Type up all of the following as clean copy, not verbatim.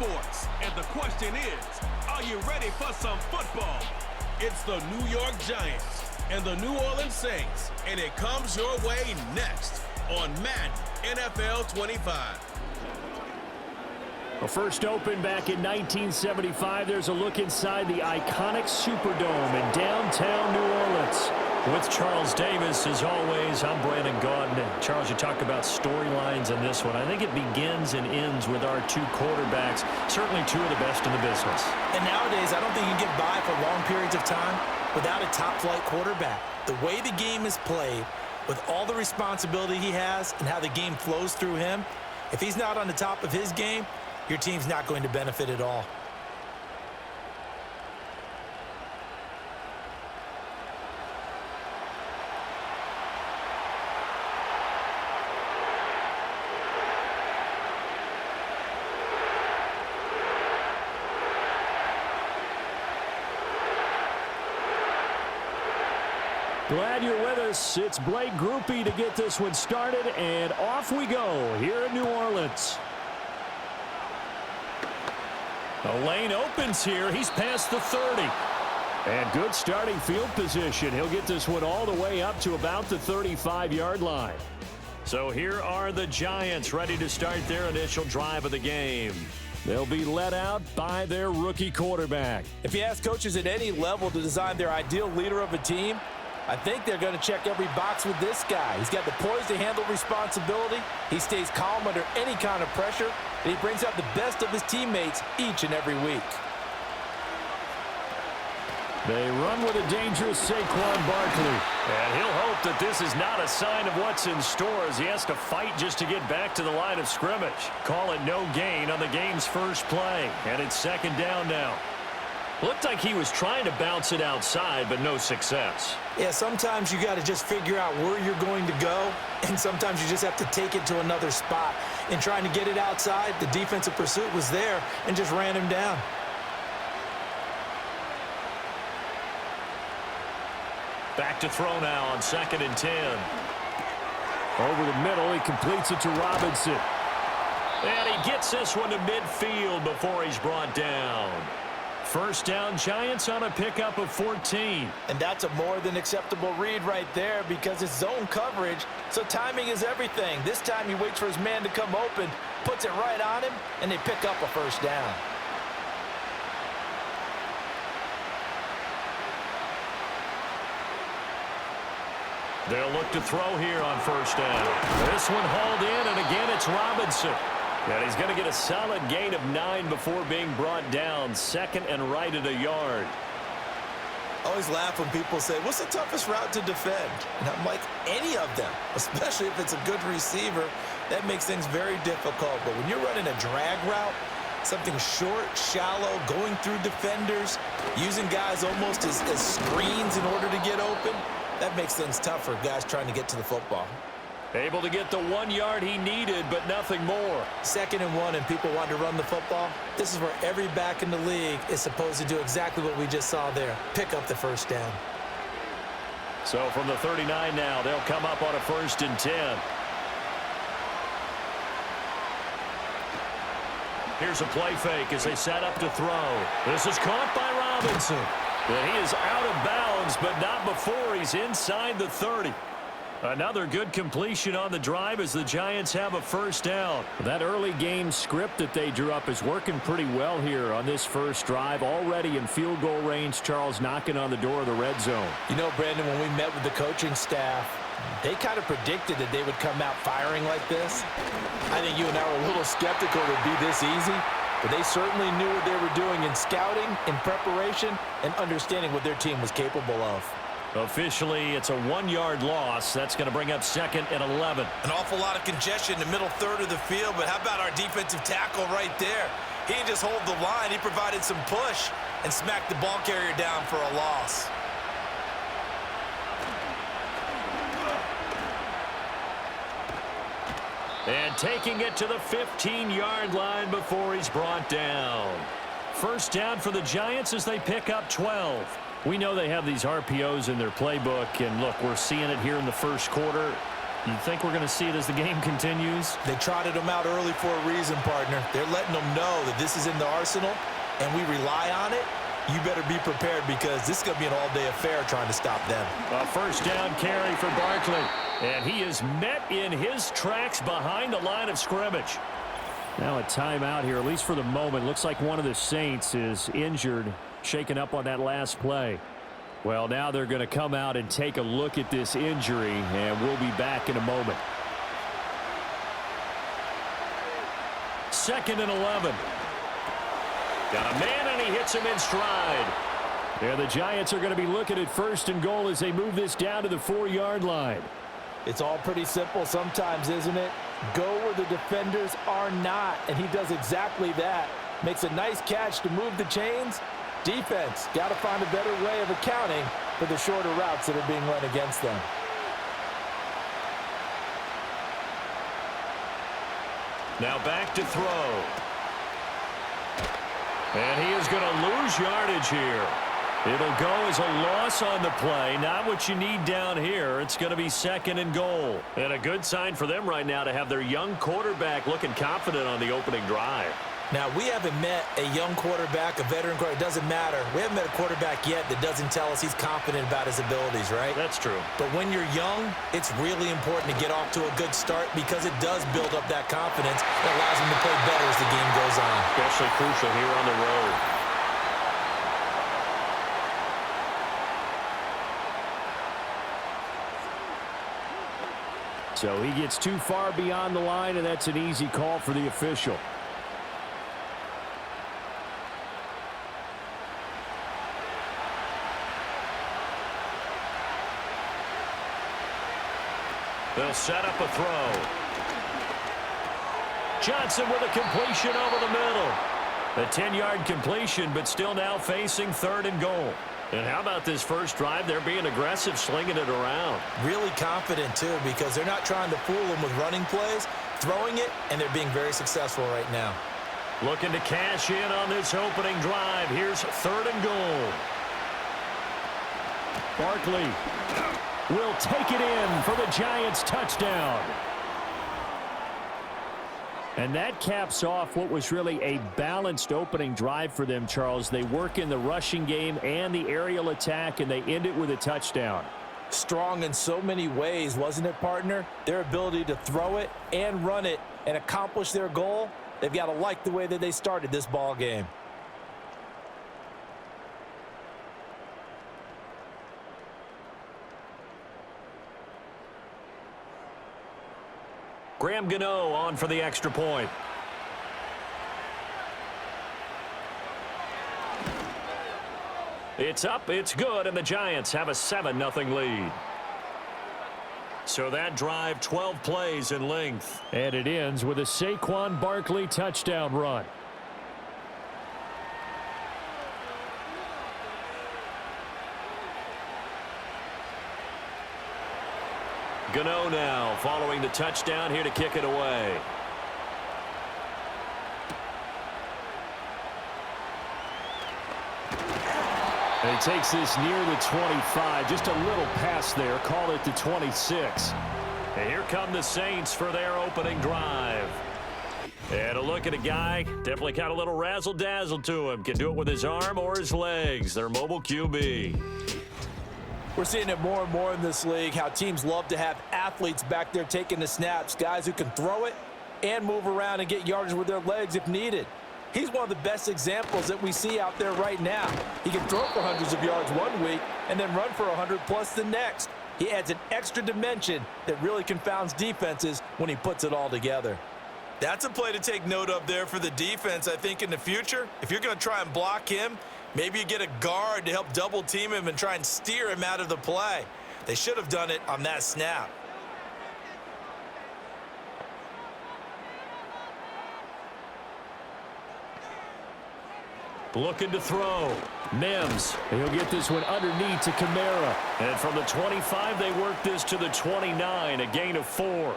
sports. And the question is, are you ready for some football? It's the New York Giants and the New Orleans Saints, and it comes your way next on Madden NFL 25. Well, first opened back in 1975, there's a look inside the iconic Superdome in downtown New Orleans. With Charles Davis, as always, I'm Brandon Gaudin. Charles, you talked about storylines in this one. I think it begins and ends with our two quarterbacks, certainly two of the best in the business. And nowadays, I don't think you can get by for long periods of time without a top-flight quarterback. The way the game is played, with all the responsibility he has and how the game flows through him, if he's not on the top of his game, your team's not going to benefit at all. Glad you're with us. It's Blake Grupe to get this one started, and off we go here in New Orleans. The lane opens here. He's past the 30. And good starting field position. He'll get this one all the way up to about the 35-yard line. So here are the Giants ready to start their initial drive of the game. They'll be led out by their rookie quarterback. If you ask coaches at any level to design their ideal leader of a team, I think they're going to check every box with this guy. He's got the poise to handle responsibility. He stays calm under any kind of pressure. And he brings out the best of his teammates each and every week. They run with a dangerous Saquon Barkley. And he'll hope that this is not a sign of what's in store as he has to fight just to get back to the line of scrimmage. Call it no gain on the game's first play. And it's second down now. Looked like he was trying to bounce it outside, but no success. Yeah, sometimes you got to just figure out where you're going to go, and sometimes you just have to take it to another spot. In trying to get it outside, the defensive pursuit was there and just ran him down. Back to throw now on 2nd and 10. Over the middle, he completes it to Robinson. And he gets this one to midfield before he's brought down. First down, Giants on a pickup of 14. And that's a more than acceptable read right there because it's zone coverage, so timing is everything. This time he waits for his man to come open, puts it right on him, and they pick up a first down. They'll look to throw here on first down. This one hauled in, and again it's Robinson. And he's going to get a solid gain of 9 before being brought down. Second and right at a yard. I always laugh when people say, what's the toughest route to defend? And I'm like, any of them, especially if it's a good receiver. That makes things very difficult. But when you're running a drag route, something short, shallow, going through defenders, using guys almost as screens in order to get open, that makes things tough for guys trying to get to the football. Able to get the 1 yard he needed, but nothing more. 2nd and 1, and people want to run the football. This is where every back in the league is supposed to do exactly what we just saw there. Pick up the first down. So from the 39 now, they'll come up on a 1st and 10. Here's a play fake as they set up to throw. This is caught by Robinson. And he is out of bounds, but not before he's inside the 30. Another good completion on the drive as the Giants have a first down. That early game script that they drew up is working pretty well here on this first drive. Already in field goal range, Charles knocking on the door of the red zone. You know, Brandon, when we met with the coaching staff, they kind of predicted that they would come out firing like this. I think you and I were a little skeptical it would be this easy, but they certainly knew what they were doing in scouting, in preparation, and understanding what their team was capable of. Officially, it's a 1 yard loss. That's going to bring up 2nd and 11. An awful lot of congestion in the middle third of the field, but how about our defensive tackle right there? He didn't just hold the line. He provided some push and smacked the ball carrier down for a loss. And taking it to the 15-yard line before he's brought down. First down for the Giants as they pick up 12. We know they have these RPOs in their playbook, and look, we're seeing it here in the first quarter. You think we're going to see it as the game continues? They trotted them out early for a reason, partner. They're letting them know that this is in the arsenal, and we rely on it. You better be prepared because this is going to be an all-day affair trying to stop them. A first down carry for Barkley. And he is met in his tracks behind the line of scrimmage. Now a timeout here, at least for the moment. Looks like one of the Saints is injured, shaken up on that last play. Well, now they're going to come out and take a look at this injury, and we'll be back in a moment. 2nd and 11. Got a man, and he hits him in stride. And the Giants are going to be looking at 1st and goal as they move this down to the 4-yard line. It's all pretty simple sometimes, isn't it? Go where the defenders are not, and he does exactly that. Makes a nice catch to move the chains. Defense got to find a better way of accounting for the shorter routes that are being run against them. Now back to throw. And he is going to lose yardage here. It'll go as a loss on the play. Not what you need down here. It's going to be 2nd and goal. And a good sign for them right now to have their young quarterback looking confident on the opening drive. Now, we haven't met a young quarterback, a veteran quarterback. It doesn't matter. We haven't met a quarterback yet that doesn't tell us he's confident about his abilities, right? That's true. But when you're young, it's really important to get off to a good start because it does build up that confidence that allows him to play better as the game goes on. Especially crucial here on the road. So he gets too far beyond the line, and that's an easy call for the official. They'll set up a throw. Johnson with a completion over the middle. A 10-yard completion, but still now facing 3rd and goal. And how about this first drive? They're being aggressive, slinging it around. Really confident, too, because they're not trying to fool them with running plays, throwing it, and they're being very successful right now. Looking to cash in on this opening drive. Here's 3rd and goal. Barkley will take it in for the Giants touchdown. And that caps off what was really a balanced opening drive for them, Charles. They work in the rushing game and the aerial attack, and they end it with a touchdown. Strong in so many ways, wasn't it, partner? Their ability to throw it and run it and accomplish their goal, they've got to like the way that they started this ball game. Graham Gano on for the extra point. It's up, it's good, and the Giants have a 7-0 lead. So that drive, 12 plays in length. And it ends with a Saquon Barkley touchdown run. Gano now following the touchdown here to kick it away. And he takes this near the 25. Just a little pass there. Call it the 26. And here come the Saints for their opening drive. And a look at a guy, definitely got a little razzle-dazzle to him. Can do it with his arm or his legs. Their mobile QB. We're seeing it more and more in this league, how teams love to have athletes back there taking the snaps, guys who can throw it and move around and get yardage with their legs if needed. He's one of the best examples that we see out there right now. He can throw for hundreds of yards one week and then run for 100+ the next. He adds an extra dimension that really confounds defenses when he puts it all together. That's a play to take note of there for the defense, I think, in the future. If you're going to try and block him, maybe you get a guard to help double team him and try and steer him out of the play. They should have done it on that snap. Looking to throw. Mims. He'll get this one underneath to Kamara. And from the 25, they work this to the 29, a gain of 4.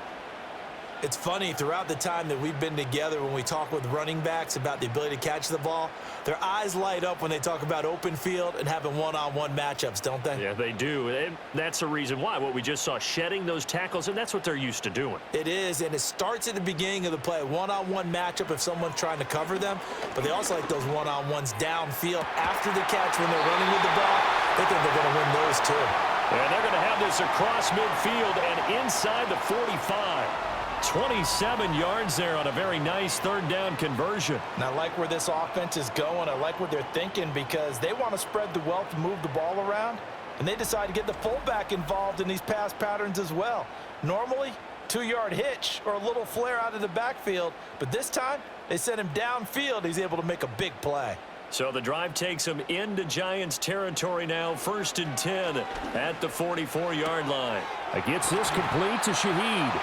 It's funny, throughout the time that we've been together, when we talk with running backs about the ability to catch the ball, their eyes light up when they talk about open field and having one-on-one matchups, don't they? Yeah, they do. And that's the reason why. What we just saw, shedding those tackles, and that's what they're used to doing. It is, and it starts at the beginning of the play. One-on-one matchup if someone's trying to cover them, but they also like those one-on-ones downfield after the catch when they're running with the ball. They think they're going to win those too. And they're going to have this across midfield and inside the 45. 27 yards there on a very nice third down conversion. And I like where this offense is going. I like what they're thinking because they want to spread the wealth and move the ball around. And they decide to get the fullback involved in these pass patterns as well. Normally, 2-yard hitch or a little flare out of the backfield. But this time, they sent him downfield. He's able to make a big play. So the drive takes him into Giants territory now. 1st and 10 at the 44-yard line. Gets this complete to Shaheed.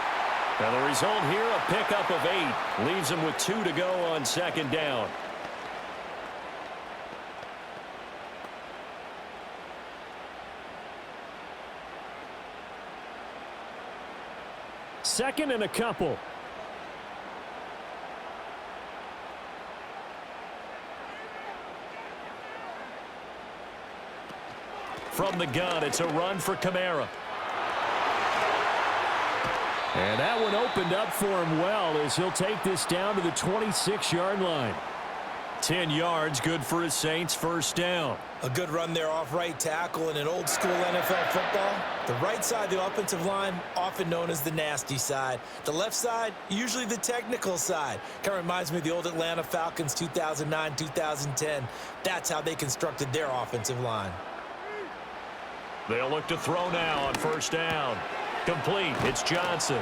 Now the result here, a pickup of 8. Leaves him with 2 to go on 2nd down. Second and a couple. From the gun, it's a run for Kamara. And that one opened up for him well as he'll take this down to the 26-yard line. 10 yards, good for his Saints, 1st down. A good run there off right tackle in an old-school NFL football. The right side, the offensive line, often known as the nasty side. The left side, usually the technical side. Kind of reminds me of the old Atlanta Falcons 2009, 2010. That's how they constructed their offensive line. They'll look to throw now on 1st down. Complete. It's Johnson.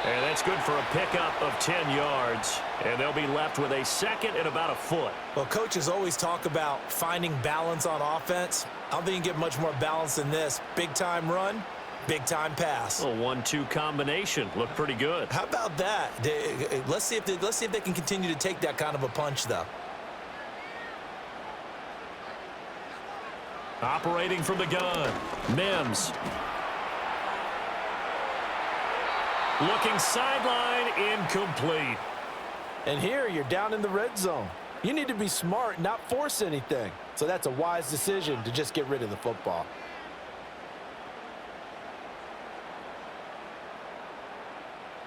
And that's good for a pickup of 10 yards. And they'll be left with a 2nd and about a foot. Well, coaches always talk about finding balance on offense. I don't think you can get much more balance than this. Big-time run, big-time pass. A 1-2 combination. Looked pretty good. How about that? Let's see if they can continue to take that kind of a punch, though. Operating from the gun, Mims. Looking sideline, incomplete. And here you're down in the red zone. You need to be smart, not force anything. So that's a wise decision to just get rid of the football.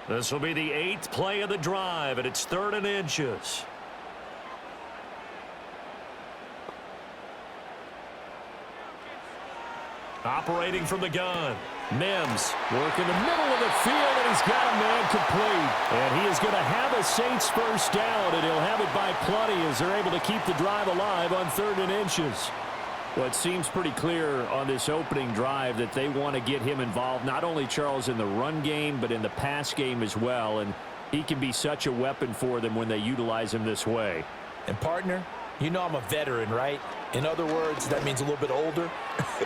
This will be the 8th play of the drive, and it's 3rd and inches. Operating from the gun. Mims working the middle of the field, and he's got a man complete. And he is going to have a Saints 1st down, and he'll have it by plenty as they're able to keep the drive alive on 3rd and inches. Well, it seems pretty clear on this opening drive that they want to get him involved, not only, Charles, in the run game, but in the pass game as well. And he can be such a weapon for them when they utilize him this way. And, partner, you know I'm a veteran, right? In other words, that means a little bit older.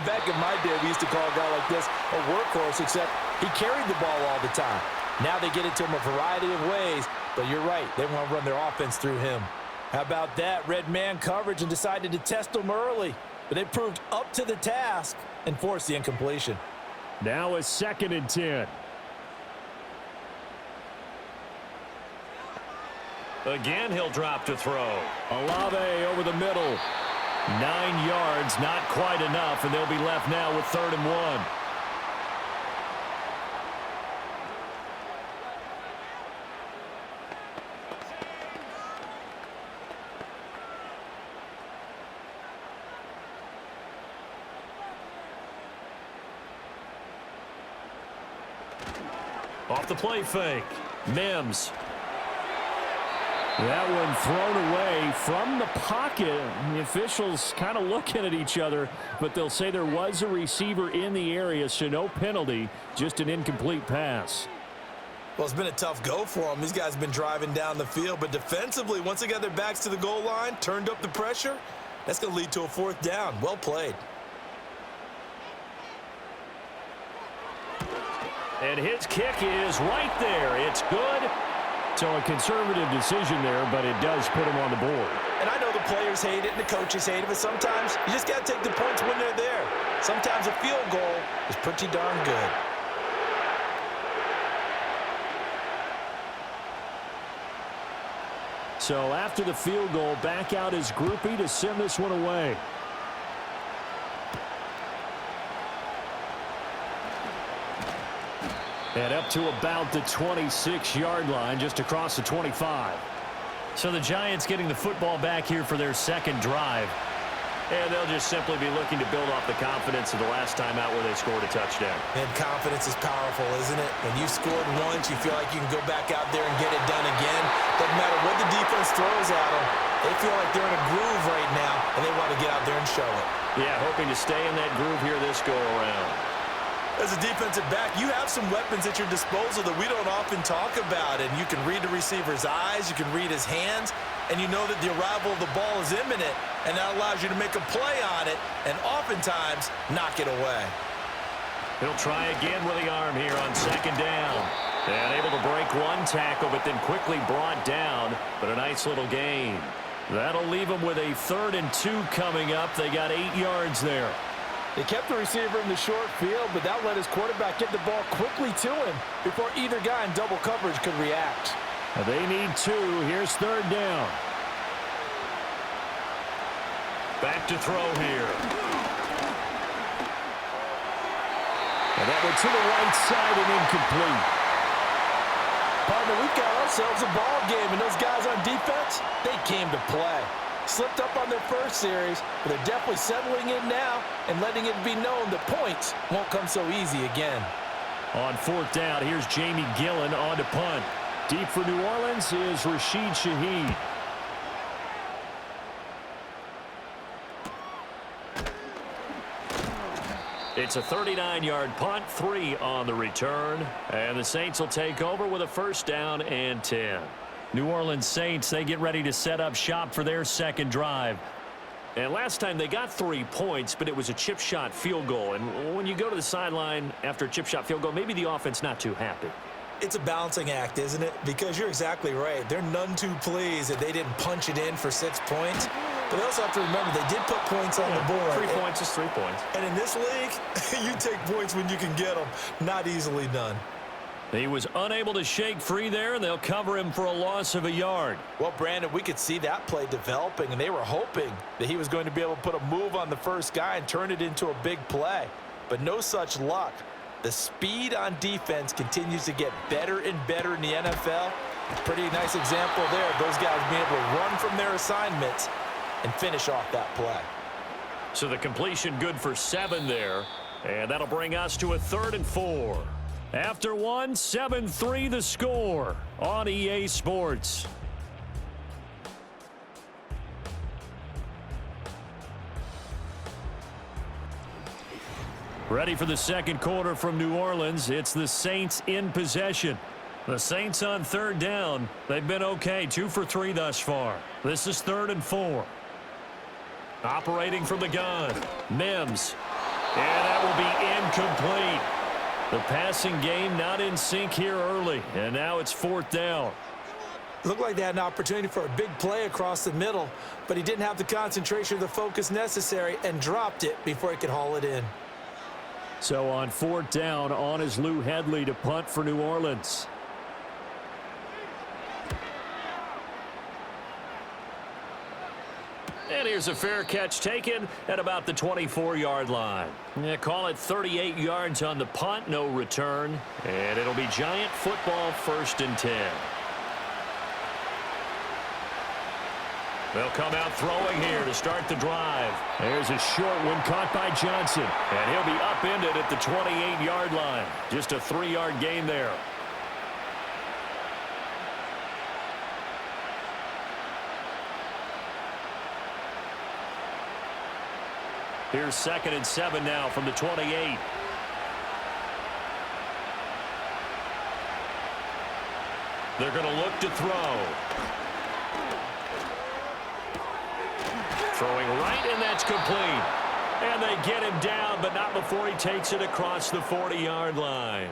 Back in my day, we used to call a guy like this a workhorse, except he carried the ball all the time. Now they get it to him a variety of ways, but you're right. They want to run their offense through him. How about that? Red man coverage and decided to test him early. But they proved up to the task and forced the incompletion. Now a 2nd and 10. Again, he'll drop to throw. Olave over the middle. 9 yards, not quite enough, and they'll be left now with 3rd and 1. Off the play fake. Mims. That one thrown away from the pocket. The officials kind of looking at each other, but they'll say there was a receiver in the area, so no penalty, just an incomplete pass. Well, it's been a tough go for them. These guys have been driving down the field, but defensively, once they got their backs to the goal line, turned up the pressure, that's going to lead to a 4th down. Well played. And his kick is right there. It's good. So a conservative decision there, but it does put him on the board. And I know the players hate it and the coaches hate it, but sometimes you just got to take the points when they're there. Sometimes a field goal is pretty darn good. So after the field goal, back out is Groupie to send this one away. And up to about the 26-yard line, just across the 25. So the Giants getting the football back here for their second drive. And they'll just simply be looking to build off the confidence of the last time out where they scored a touchdown. And confidence is powerful, isn't it? When you scored once, you feel like you can go back out there and get it done again. Doesn't matter what the defense throws at them. They feel like they're in a groove right now, and they want to get out there and show it. Yeah, hoping to stay in that groove here this go-around. As a defensive back, you have some weapons at your disposal that we don't often talk about, and you can read the receiver's eyes, you can read his hands, and you know that the arrival of the ball is imminent, and that allows you to make a play on it and oftentimes knock it away. He'll try again with the arm here on second down. And able to break one tackle, but then quickly brought down, but a nice little gain. That'll leave them with a 3rd and 2 coming up. They got 8 yards there. They kept the receiver in the short field, but that let his quarterback get the ball quickly to him before either guy in double coverage could react. They need 2. Here's 3rd down. Back to throw here. And that went to the right side and incomplete. Partner, we've got ourselves a ball game, and those guys on defense, they came to play. Slipped up on their first series, but they're definitely settling in now and letting it be known that points won't come so easy again. On 4th down, here's Jamie Gillen on to punt. Deep for New Orleans is Rashid Shaheed. It's a 39-yard punt, 3 on the return, and the Saints will take over with a 1st down and 10. New Orleans Saints, they get ready to set up shop for their second drive. And last time they got 3 points, but it was a chip shot field goal. And when you go to the sideline after a chip shot field goal, maybe the offense not too happy. It's a balancing act, isn't it? Because you're exactly right. They're none too pleased that they didn't punch it in for 6 points. But they also have to remember they did put points on the board. 3 points is 3 points. And in this league, you take points when you can get them. Not easily done. He was unable to shake free there, and they'll cover him for a loss of a yard. Well, Brandon, we could see that play developing, and they were hoping that he was going to be able to put a move on the first guy and turn it into a big play. But no such luck. The speed on defense continues to get better and better in the NFL. Pretty nice example there of those guys being able to run from their assignments and finish off that play. So the completion good for 7 there, and that'll bring us to a 3rd and 4. After 1, 7-3 the score on EA Sports. Ready for the second quarter from New Orleans. It's the Saints in possession. The Saints on 3rd down. They've been okay, 2 for 3 thus far. This is 3rd and 4. Operating from the gun, Mims. And that will be incomplete. The passing game not in sync here early, and now it's 4th down. Looked like they had an opportunity for a big play across the middle, but he didn't have the concentration or the focus necessary and dropped it before he could haul it in. So on 4th down, on is Lou Hedley to punt for New Orleans. And here's a fair catch taken at about the 24-yard line. Yeah, call it 38 yards on the punt, no return. And it'll be Giant football, 1st and 10. They'll come out throwing here to start the drive. There's a short one caught by Johnson. And he'll be upended at the 28-yard line. Just a 3-yard gain there. Here's 2nd and 7 now from the 28. They're going to look to throw. Throwing right, and that's complete. And they get him down, but not before he takes it across the 40-yard line.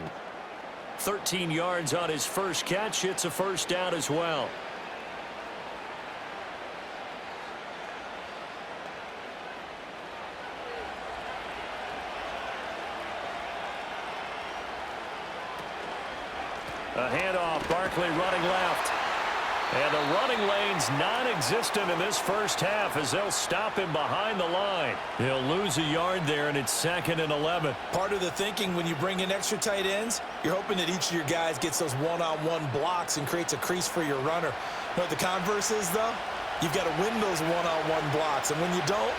13 yards on his first catch. It's a 1st down as well. A handoff, Barkley running left. And the running lane's non-existent in this first half as they'll stop him behind the line. He'll lose a yard there, and it's 2nd and 11. Part of the thinking when you bring in extra tight ends, you're hoping that each of your guys gets those one-on-one blocks and creates a crease for your runner. You know what the converse is, though? You've got to win those one-on-one blocks, and when you don't,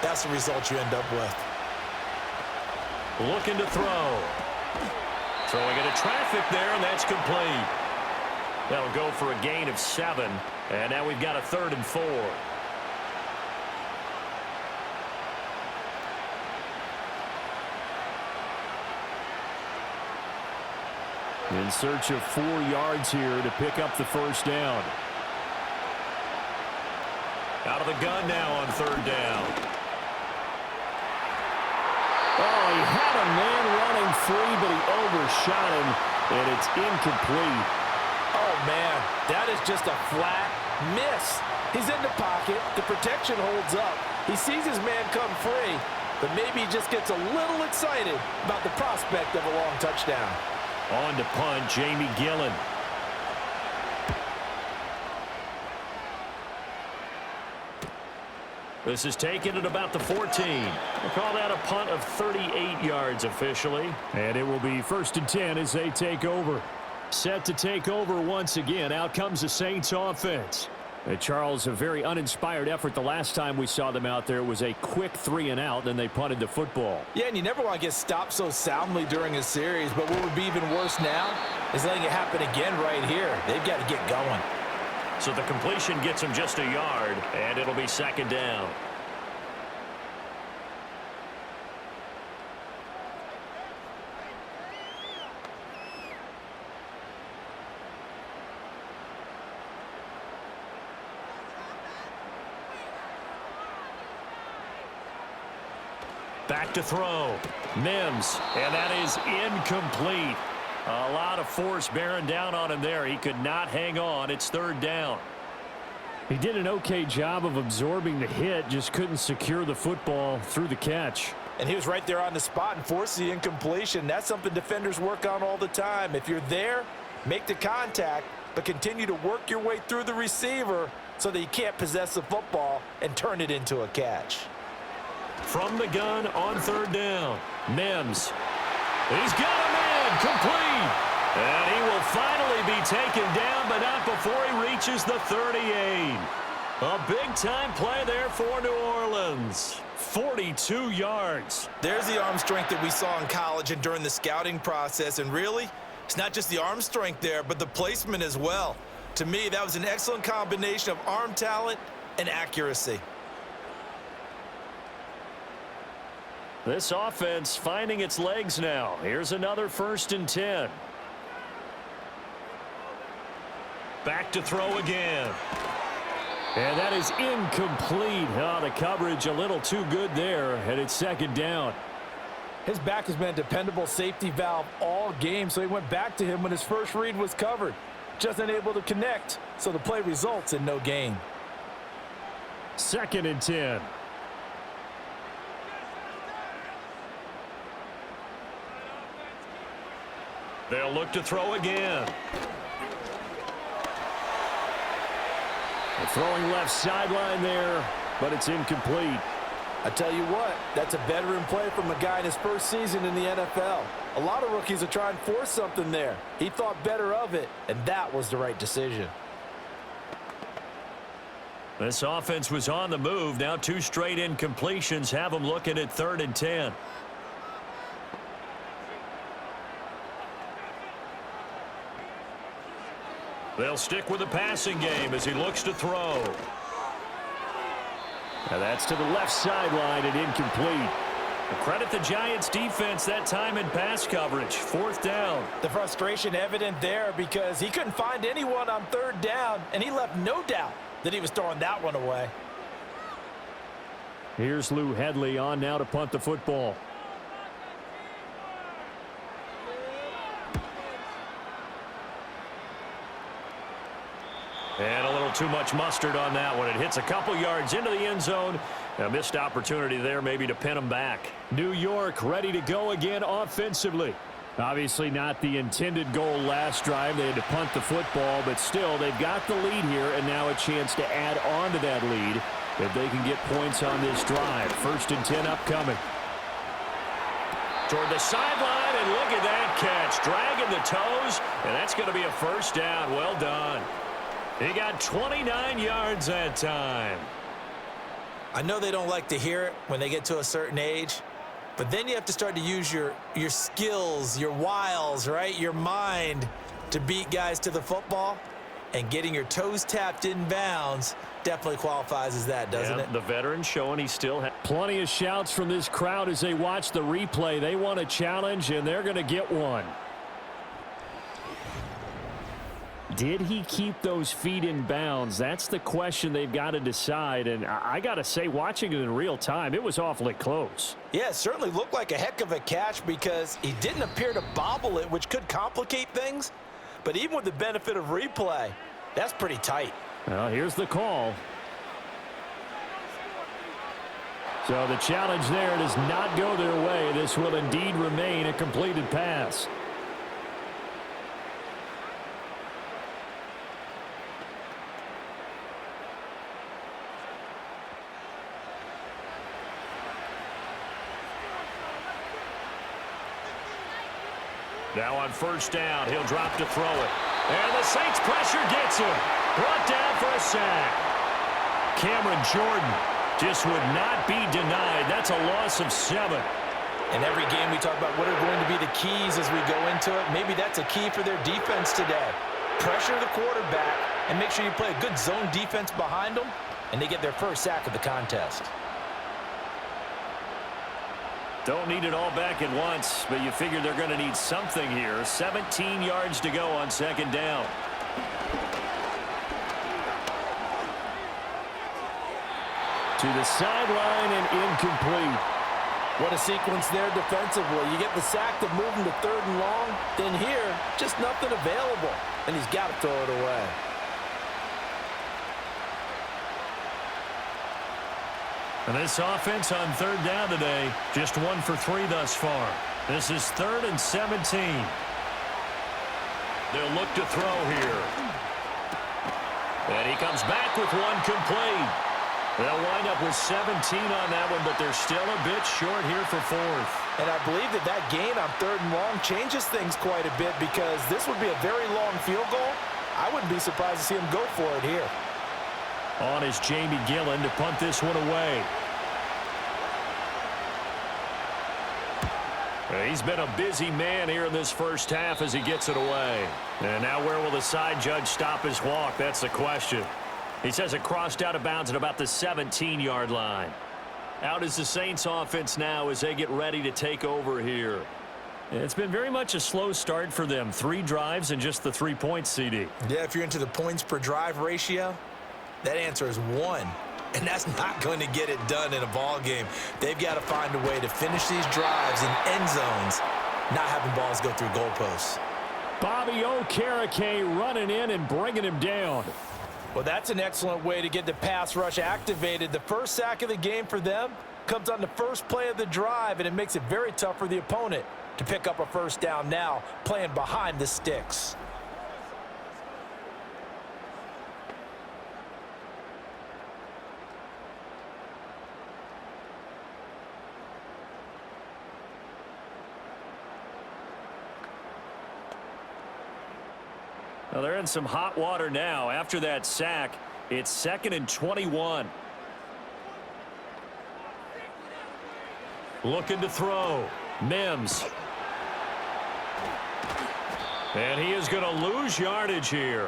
that's the result you end up with. Looking to throw. Throwing into traffic there, and that's complete. That'll go for a gain of 7. And now we've got a 3rd and 4. In search of 4 yards here to pick up the first down. Out of the gun now on 3rd down. Oh, he had a man running free, but he overshot him, and it's incomplete. Oh, man, that is just a flat miss. He's in the pocket. The protection holds up. He sees his man come free, but maybe he just gets a little excited about the prospect of a long touchdown. On to punt, Jamie Gillen. This is taken at about the 14. We'll call that a punt of 38 yards officially. And it will be 1st and 10 as they take over. Set to take over once again. Out comes the Saints offense. Charles, a very uninspired effort the last time we saw them out there. It was a quick 3-and-out, then they punted the football. Yeah, and you never want to get stopped so soundly during a series, but what would be even worse now is letting it happen again right here. They've got to get going. So the completion gets him just a yard, and it'll be 2nd down. Back to throw. Mims, and that is incomplete. A lot of force bearing down on him there. He could not hang on. It's 3rd down. He did an okay job of absorbing the hit, just couldn't secure the football through the catch. And he was right there on the spot and forced the incompletion. That's something defenders work on all the time. If you're there, make the contact, but continue to work your way through the receiver so that you can't possess the football and turn it into a catch. From the gun on 3rd down, Mims. He's got a man complete. And he will finally be taken down, but not before he reaches the 38. A big-time play there for New Orleans. 42 yards. There's the arm strength that we saw in college and during the scouting process. And really, it's not just the arm strength there, but the placement as well. To me, that was an excellent combination of arm talent and accuracy. This offense finding its legs now. Here's another 1st and 10. Back to throw again. And that is incomplete. Oh, the coverage a little too good there, and it's 2nd down. His back has been a dependable safety valve all game, so he went back to him when his first read was covered. Just unable to connect, so the play results in no gain. 2nd and 10. They'll look to throw again. Throwing left sideline there, but it's incomplete. I tell you what, that's a veteran play from a guy in his first season in the NFL. A lot of rookies are trying to force something there. He thought better of it, and that was the right decision. This offense was on the move. Now 2 straight incompletions have them looking at 3rd and 10. They'll stick with the passing game as he looks to throw. Now that's to the left sideline and incomplete. Credit the Giants defense that time in pass coverage. 4th down. The frustration evident there because he couldn't find anyone on 3rd down, and he left no doubt that he was throwing that one away. Here's Lou Hedley on now to punt the football. And a little too much mustard on that one. It hits a couple yards into the end zone. A missed opportunity there maybe to pin them back. New York ready to go again offensively. Obviously not the intended goal last drive. They had to punt the football, but still, they've got the lead here, and now a chance to add on to that lead if they can get points on this drive. 1st and 10 upcoming. Toward the sideline, and look at that catch. Dragging the toes, and that's going to be a first down. Well done. He got 29 yards that time. I know they don't like to hear it when they get to a certain age, but then you have to start to use your skills, your wiles, right? Your mind to beat guys to the football. And getting your toes tapped in bounds definitely qualifies as that, doesn't it? The veteran showing he still has plenty of shouts from this crowd as they watch the replay. They want a challenge, and they're going to get one. Did he keep those feet in bounds? That's the question they've got to decide. And I got to say, watching it in real time, it was awfully close. Yeah, it certainly looked like a heck of a catch because he didn't appear to bobble it, which could complicate things. But even with the benefit of replay, that's pretty tight. Well, here's the call. So the challenge there does not go their way. This will indeed remain a completed pass. Now on 1st down, he'll drop to throw it. And the Saints pressure gets him. Brought down for a sack. Cameron Jordan just would not be denied. That's a loss of 7. In every game we talk about what are going to be the keys as we go into it. Maybe that's a key for their defense today. Pressure the quarterback and make sure you play a good zone defense behind them, and they get their first sack of the contest. Don't need it all back at once, but you figure they're going to need something here. 17 yards to go on 2nd down. To the sideline and incomplete. What a sequence there defensively. You get the sack to move him to 3rd and long. Then here, just nothing available. And he's got to throw it away. And this offense on 3rd down today, just 1 for 3 thus far. This is 3rd and 17. They'll look to throw here. And he comes back with one complete. They'll wind up with 17 on that one, but they're still a bit short here for 4th. And I believe that gain on 3rd and long changes things quite a bit because this would be a very long field goal. I wouldn't be surprised to see him go for it here. On is Jamie Gillen to punt this one away. He's been a busy man here in this first half as he gets it away. And now where will the side judge stop his walk? That's the question. He says it crossed out of bounds at about the 17-yard line. Out is the Saints offense now as they get ready to take over here. It's been very much a slow start for them. 3 drives and just the 3 points, CD. Yeah, if you're into the points per drive ratio, that answer is 1. And that's not going to get it done in a ball game. They've got to find a way to finish these drives in end zones, not having balls go through goalposts. Bobby Okereke running in and bringing him down. Well, that's an excellent way to get the pass rush activated. The first sack of the game for them comes on the first play of the drive, and it makes it very tough for the opponent to pick up a first down now, playing behind the sticks. Well, they're in some hot water now. After that sack, it's 2nd and 21. Looking to throw. Mims. And he is going to lose yardage here.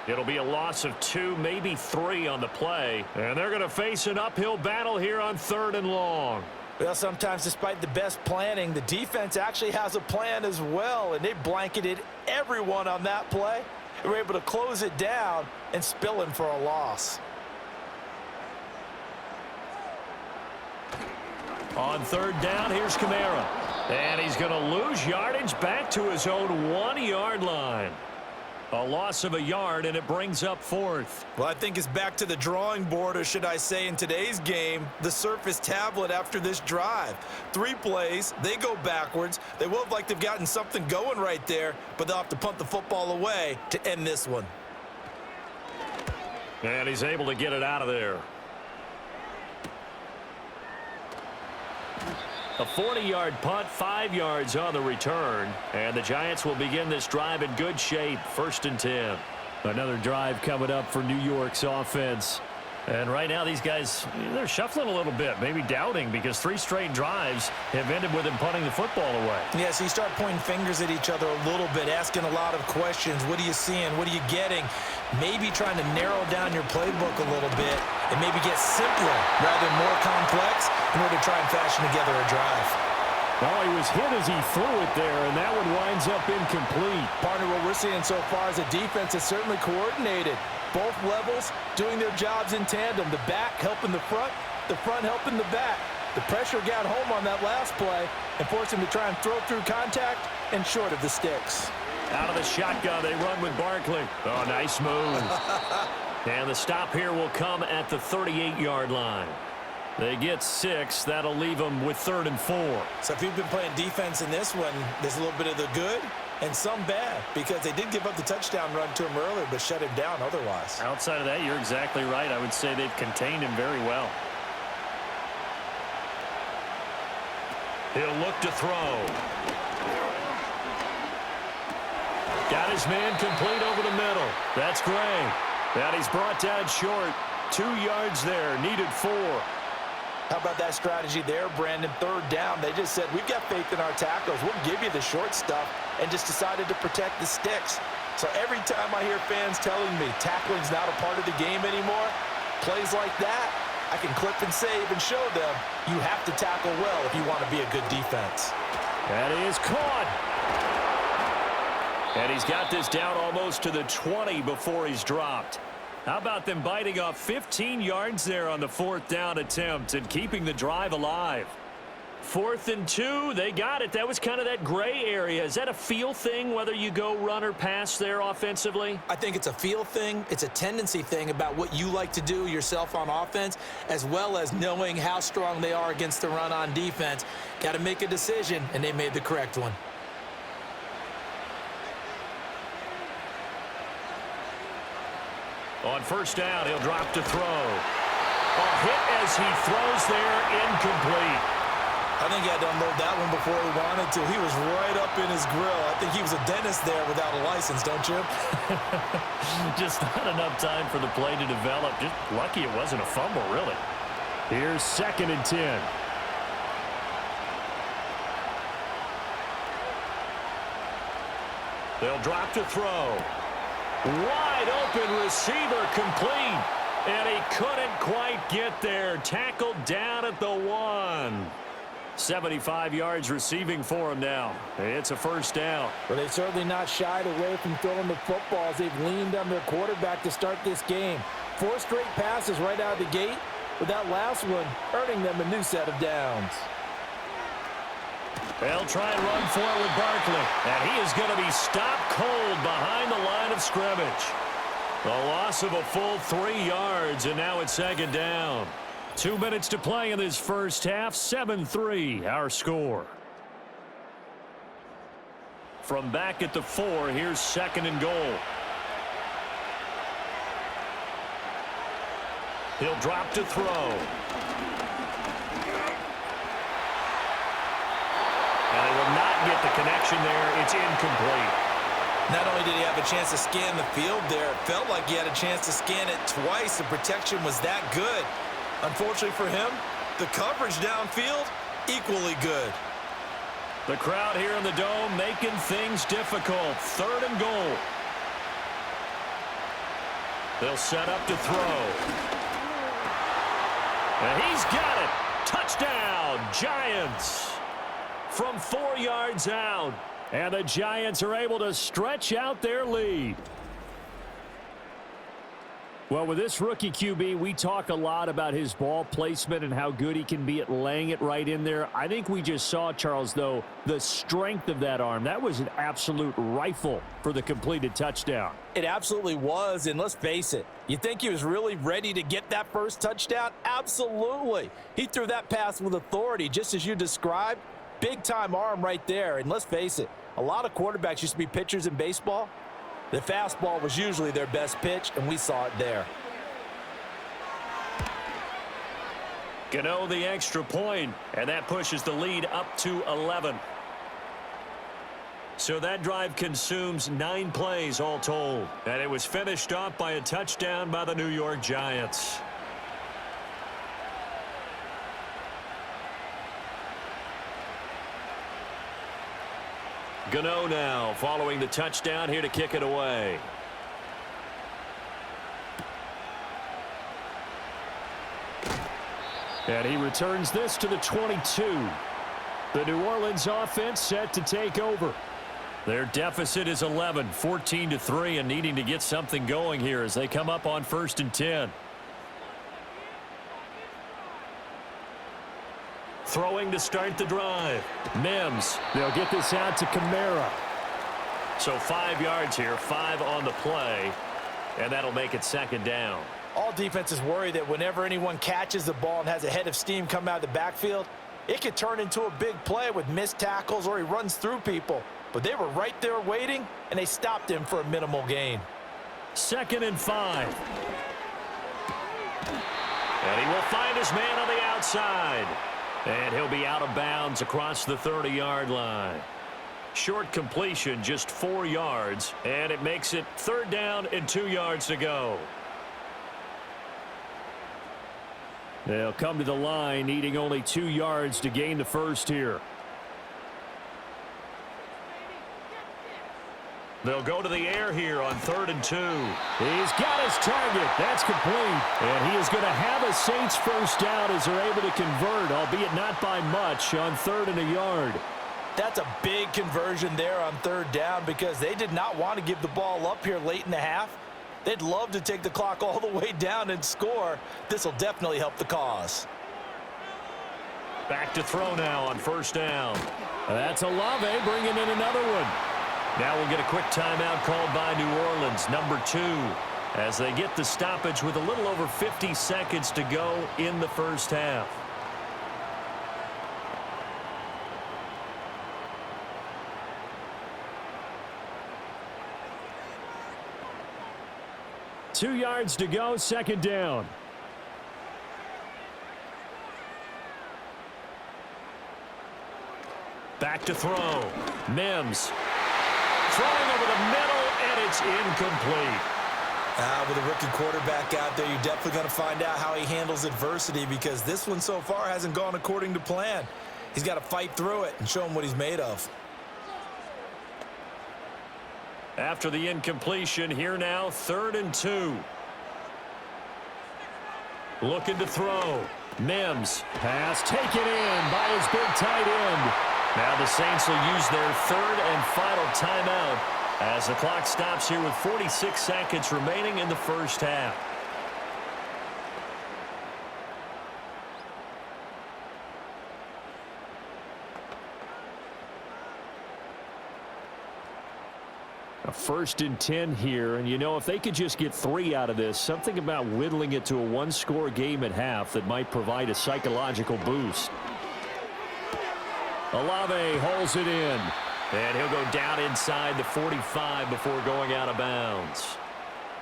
It'll be a loss of 2, maybe 3 on the play. And they're going to face an uphill battle here on 3rd and long. Well, sometimes despite the best planning, the defense actually has a plan as well, and they blanketed everyone on that play. They were able to close it down and spill in for a loss. On 3rd down, here's Kamara. And he's going to lose yardage back to his own 1-yard line. A loss of a yard, and it brings up fourth. Well, I think it's back to the drawing board, or should I say in today's game, the Surface tablet after this drive. 3 plays, they go backwards. They will look like they've gotten something going right there, but they'll have to punt the football away to end this one. And he's able to get it out of there. A 40-yard punt, 5 yards on the return. And the Giants will begin this drive in good shape, 1st and 10. Another drive coming up for New York's offense. And right now these guys, they're shuffling a little bit, maybe doubting, because 3 straight drives have ended with them punting the football away. Yeah, so you start pointing fingers at each other a little bit, asking a lot of questions. What are you seeing? What are you getting? Maybe trying to narrow down your playbook a little bit and maybe get simpler rather than more complex in order to try and fashion together a drive. Well, he was hit as he threw it there, and that one winds up incomplete. Partner, what we're seeing so far is a defense that's certainly coordinated. Both levels doing their jobs in tandem. The back helping the front helping the back. The pressure got home on that last play and forced him to try and throw through contact and short of the sticks. Out of the shotgun, they run with Barkley. Oh, nice move. And the stop here will come at the 38-yard line. They get 6. That'll leave them with 3rd and 4. So if you've been playing defense in this one, there's a little bit of the good and some bad, because they did give up the touchdown run to him earlier but shut him down otherwise. Outside of that, you're exactly right. I would say they've contained him very well. He'll look to throw. Got his man complete over the middle. That's Gray. And he's brought down short. 2 yards there. Needed 4. How about that strategy there, Brandon? 3rd down. They just said, we've got faith in our tackles. We'll give you the short stuff, and just decided to protect the sticks. So every time I hear fans telling me tackling's not a part of the game anymore, plays like that, I can clip and save and show them you have to tackle well if you want to be a good defense. That is caught. And he's got this down almost to the 20 before he's dropped. How about them biting off 15 yards there on the 4th down attempt and keeping the drive alive? 4th and 2, they got it. That was kind of that gray area. Is that a feel thing, whether you go run or pass there offensively? I think it's a feel thing. It's a tendency thing about what you like to do yourself on offense, as well as knowing how strong they are against the run on defense. Got to make a decision, and they made the correct one. On 1st down, he'll drop to throw. A hit as he throws there, incomplete. I think he had to unload that one before he wanted to. He was right up in his grill. I think he was a dentist there without a license, don't you? Just not enough time for the play to develop. Just lucky it wasn't a fumble, really. Here's 2nd and 10. They'll drop to throw. Wide open receiver complete. And he couldn't quite get there. Tackled down at the 1. 75 yards receiving for him now. It's a 1st down. Well, they've certainly not shied away from throwing the football as they've leaned on their quarterback to start this game. 4 straight passes right out of the gate, with that last one earning them a new set of downs. They'll try and run for it with Barkley. And he is going to be stopped cold behind the line of scrimmage. The loss of a full 3 yards, and now it's 2nd down. 2 minutes to play in this first half. 7-3, our score. From back at the 4, here's 2nd and goal. He'll drop to throw. And they will not get the connection there. It's incomplete. Not only did he have a chance to scan the field there, it felt like he had a chance to scan it twice. The protection was that good. Unfortunately for him, the coverage downfield, equally good. The crowd here in the Dome making things difficult. 3rd and goal. They'll set up to throw. And he's got it. Touchdown, Giants. From 4 yards out. And the Giants are able to stretch out their lead. Well, with this rookie QB, we talk a lot about his ball placement and how good he can be at laying it right in there. I think we just saw, Charles, though, the strength of that arm. That was an absolute rifle for the completed touchdown. It absolutely was, and let's face it, you think he was really ready to get that first touchdown? Absolutely. He threw that pass with authority, just as you described. Big-time arm right there, and let's face it, a lot of quarterbacks used to be pitchers in baseball. The fastball was usually their best pitch, and we saw it there. Gano the extra point, and that pushes the lead up to 11. So that drive consumes 9 plays all told, and it was finished off by a touchdown by the New York Giants. Gano now following the touchdown here to kick it away. And he returns this to the 22. The New Orleans offense set to take over. Their deficit is 11, 14-3, and needing to get something going here as they come up on 1st and 10. Throwing to start the drive. Mims. They'll get this out to Kamara. So 5 yards here, 5 on the play, and that'll make it 2nd down. All defenses worry that whenever anyone catches the ball and has a head of steam come out of the backfield, it could turn into a big play with missed tackles or he runs through people. But they were right there waiting, and they stopped him for a minimal gain. 2nd and 5. And he will find his man on the outside. And he'll be out of bounds across the 30-yard line. Short completion, just 4 yards, and it makes it 3rd down and 2 yards to go. They'll come to the line, needing only 2 yards to gain the first here. They'll go to the air here on 3rd and 2. He's got his target. That's complete. And he is going to have a Saints first down as they're able to convert, albeit not by much, on 3rd and a yard. That's a big conversion there on 3rd down because they did not want to give the ball up here late in the half. They'd love to take the clock all the way down and score. This will definitely help the cause. Back to throw now on 1st down. That's Olave bringing in another one. Now we'll get a quick timeout called by New Orleans, number 2, as they get the stoppage with a little over 50 seconds to go in the first half. Two yards to go, 2nd down. Back to throw. Mims. Throwing over the middle, and it's incomplete. With a rookie quarterback out there, you're definitely going to find out how he handles adversity because this one so far hasn't gone according to plan. He's got to fight through it and show him what he's made of. After the incompletion, here now, 3rd and 2. Looking to throw. Mims. Pass taken in by his big tight end. Now the Saints will use their 3rd and final timeout as the clock stops here with 46 seconds remaining in the first half. A 1st and 10 here, and you know, if they could just get 3 out of this, something about whittling it to a one-score game at half that might provide a psychological boost. Olave holds it in, and he'll go down inside the 45 before going out of bounds.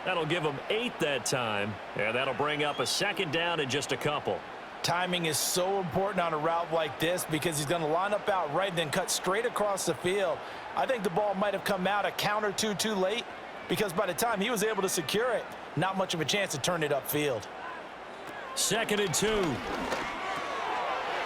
That'll give him 8 that time, and that'll bring up a 2nd down in just a couple. Timing is so important on a route like this because he's going to line up out right and then cut straight across the field. I think the ball might have come out a count or two too late because by the time he was able to secure it, not much of a chance to turn it upfield. 2nd and 2.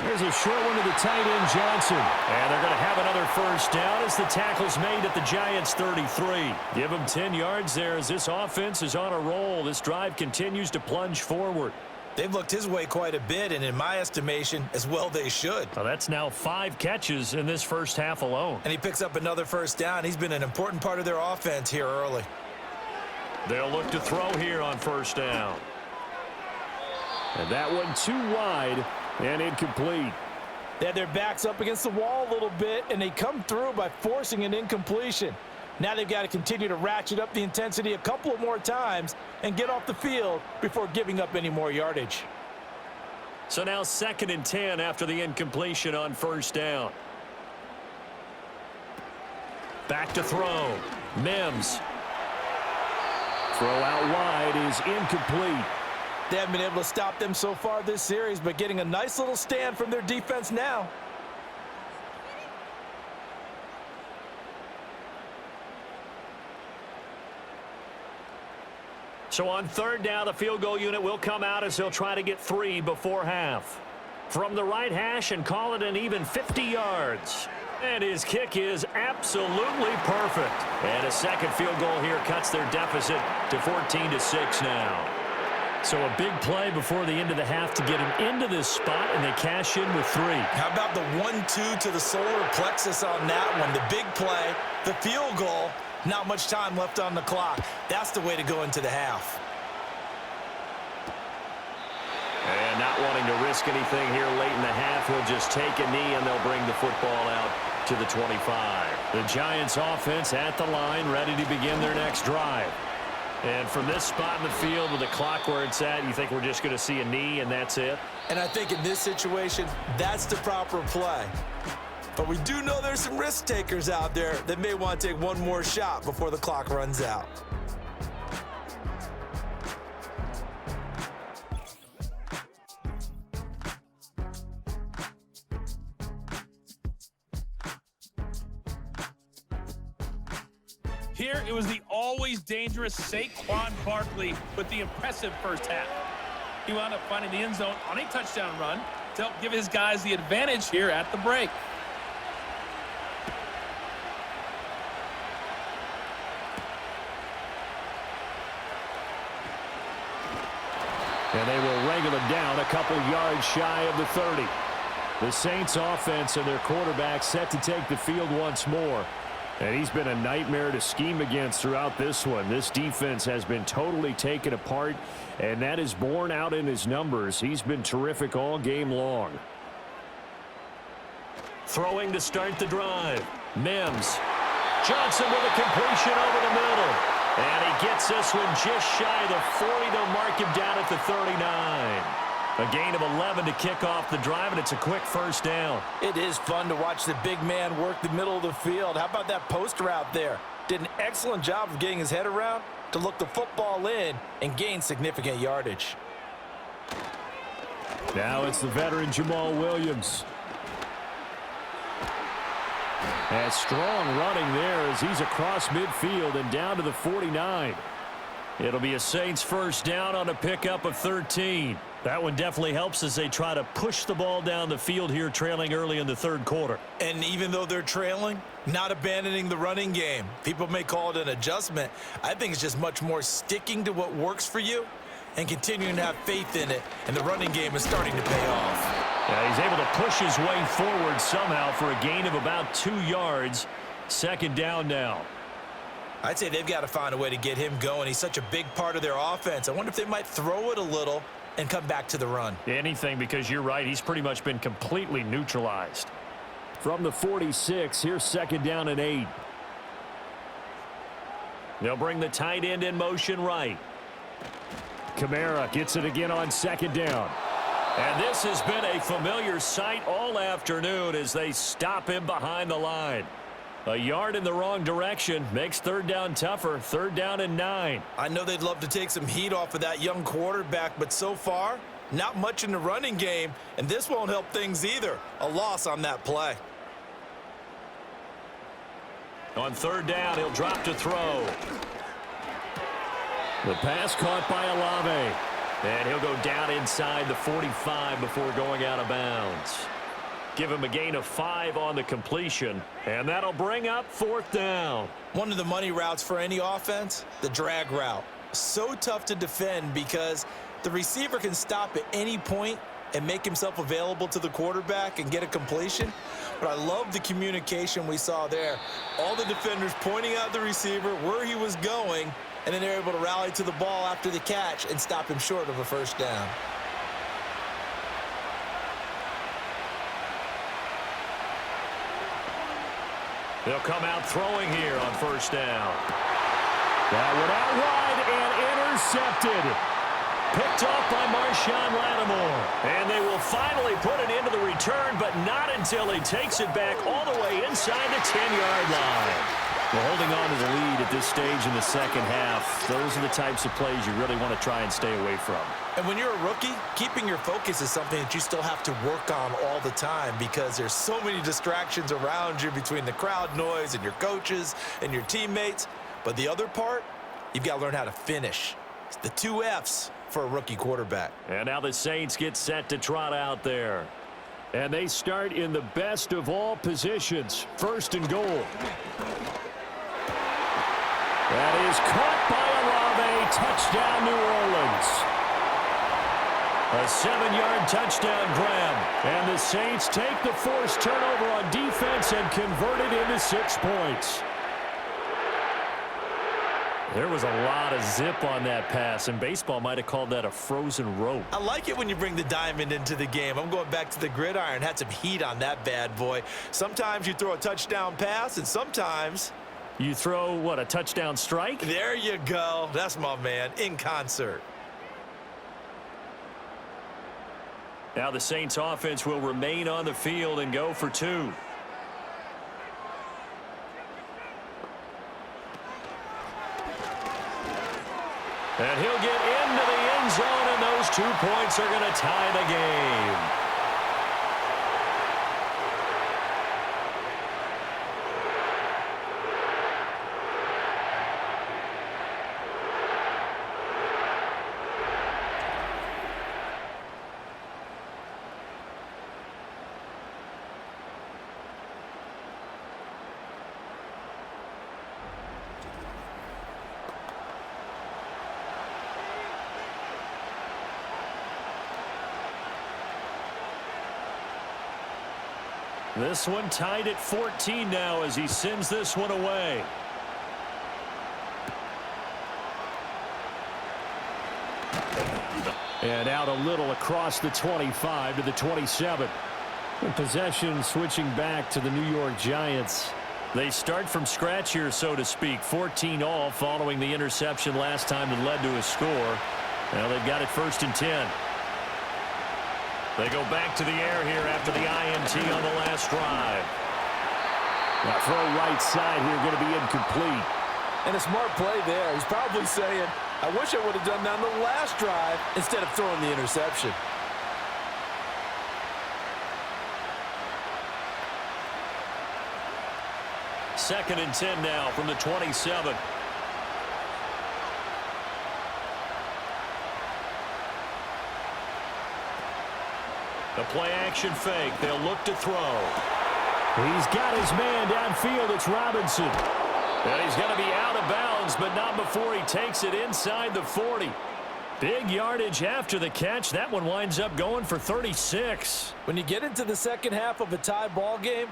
There's a short one to the tight end, Johnson. And they're going to have another first down as the tackle's made at the Giants' 33. Give them 10 yards there as this offense is on a roll. This drive continues to plunge forward. They've looked his way quite a bit, and in my estimation, as well they should. Well, that's now 5 catches in this first half alone. And he picks up another first down. He's been an important part of their offense here early. They'll look to throw here on first down. And that one too wide and incomplete. They had their backs up against the wall a little bit, and they come through by forcing an incompletion. Now they've got to continue to ratchet up the intensity a couple of more times and get off the field before giving up any more yardage. So now 2nd and 10 after the incompletion on first down. Back to throw. Mims. Throw out wide is incomplete. They haven't been able to stop them so far this series, but getting a nice little stand from their defense now. So on 3rd down, the field goal unit will come out as they'll try to get 3 before half. From the right hash and call it an even 50 yards. And his kick is absolutely perfect. And a second field goal here cuts their deficit to 14-6 now. So a big play before the end of the half to get him into this spot, and they cash in with 3. How about the 1-2 to the solar plexus on that one? The big play, the field goal, not much time left on the clock. That's the way to go into the half. And not wanting to risk anything here late in the half, he'll just take a knee, and they'll bring the football out to the 25. The Giants offense at the line, ready to begin their next drive. And from this spot in the field with the clock where it's at, you think we're just going to see a knee and that's it? And I think in this situation, that's the proper play. But we do know there's some risk takers out there that may want to take one more shot before the clock runs out. Here, it was the always dangerous Saquon Barkley with the impressive first half. He wound up finding the end zone on a touchdown run to help give his guys the advantage here at the break. And they will wrangle him down a couple yards shy of the 30. The Saints offense and their quarterback set to take the field once more. And he's been a nightmare to scheme against throughout this one. This defense has been totally taken apart, and that is borne out in his numbers. He's been terrific all game long. Throwing to start the drive. Mims. Johnson with a completion over the middle. And he gets this one just shy of the 40. They'll mark him down at the 39. A gain of 11 to kick off the drive, and it's a quick first down. It is fun to watch the big man work the middle of the field. How about that post route there? Did an excellent job of getting his head around to look the football in and gain significant yardage. Now it's the veteran Jamal Williams. And strong running there as he's across midfield and down to the 49. It'll be a Saints first down on a pickup of 13. That one definitely helps as they try to push the ball down the field here, trailing early in the 3rd quarter. And even though they're trailing, not abandoning the running game. People may call it an adjustment. I think it's just much more sticking to what works for you and continuing to have faith in it. And the running game is starting to pay off. Yeah, he's able to push his way forward somehow for a gain of about 2 yards. 2nd down now. I'd say they've got to find a way to get him going. He's such a big part of their offense. I wonder if they might throw it a little and come back to the run. Anything, because you're right, he's pretty much been completely neutralized. From the 46, here's 2nd down and 8. They'll bring the tight end in motion right. Kamara gets it again on 2nd down. And this has been a familiar sight all afternoon as they stop him behind the line. A yard in the wrong direction makes 3rd down tougher. 3rd down and 9. I know they'd love to take some heat off of that young quarterback, but so far, not much in the running game, and this won't help things either. A loss on that play. On 3rd down, he'll drop to throw. The pass caught by Olave. And he'll go down inside the 45 before going out of bounds. Give him a gain of 5 on the completion, and that'll bring up 4th down. One of the money routes for any offense, the drag route. So tough to defend because the receiver can stop at any point and make himself available to the quarterback and get a completion. But I love the communication we saw there. All the defenders pointing out the receiver, where he was going, and then they're able to rally to the ball after the catch and stop him short of a first down. They'll come out throwing here on first down. That one out wide and intercepted. Picked off by Marshawn Lattimore. And they will finally put it into the return, but not until he takes it back all the way inside the 10-yard line. Well, holding on to the lead at this stage in the second half, those are the types of plays you really want to try and stay away from. And when you're a rookie, keeping your focus is something that you still have to work on all the time because there's so many distractions around you between the crowd noise and your coaches and your teammates. But the other part, you've got to learn how to finish. It's the 2 F's for a rookie quarterback. And now the Saints get set to trot out there. And they start in the best of all positions, first and goal. That is caught by Olave. Touchdown, New Orleans. A 7-yard touchdown grab. And the Saints take the forced turnover on defense and convert it into 6 points. There was a lot of zip on that pass, and baseball might have called that a frozen rope. I like it when you bring the diamond into the game. I'm going back to the gridiron. Had some heat on that bad boy. Sometimes you throw a touchdown pass, and sometimes you throw, what, a touchdown strike? There you go. That's my man, in concert. Now the Saints offense will remain on the field and go for 2. And he'll get into the end zone, and those 2 points are going to tie the game. This one tied at 14 now as he sends this one away. And out a little across the 25 to the 27. The possession switching back to the New York Giants. They start from scratch here, so to speak. 14 all following the interception last time that led to a score. Now they've got it 1st and 10. They go back to the air here after the INT on the last drive. Now throw right side here, going to be incomplete. And a smart play there. He's probably saying, I wish I would have done that on the last drive instead of throwing the interception. Second and 10 now from the 27. The play-action fake. They'll look to throw. He's got his man downfield. It's Robinson. And he's going to be out of bounds, but not before he takes it inside the 40. Big yardage after the catch. That one winds up going for 36. When you get into the second half of a tie ball game,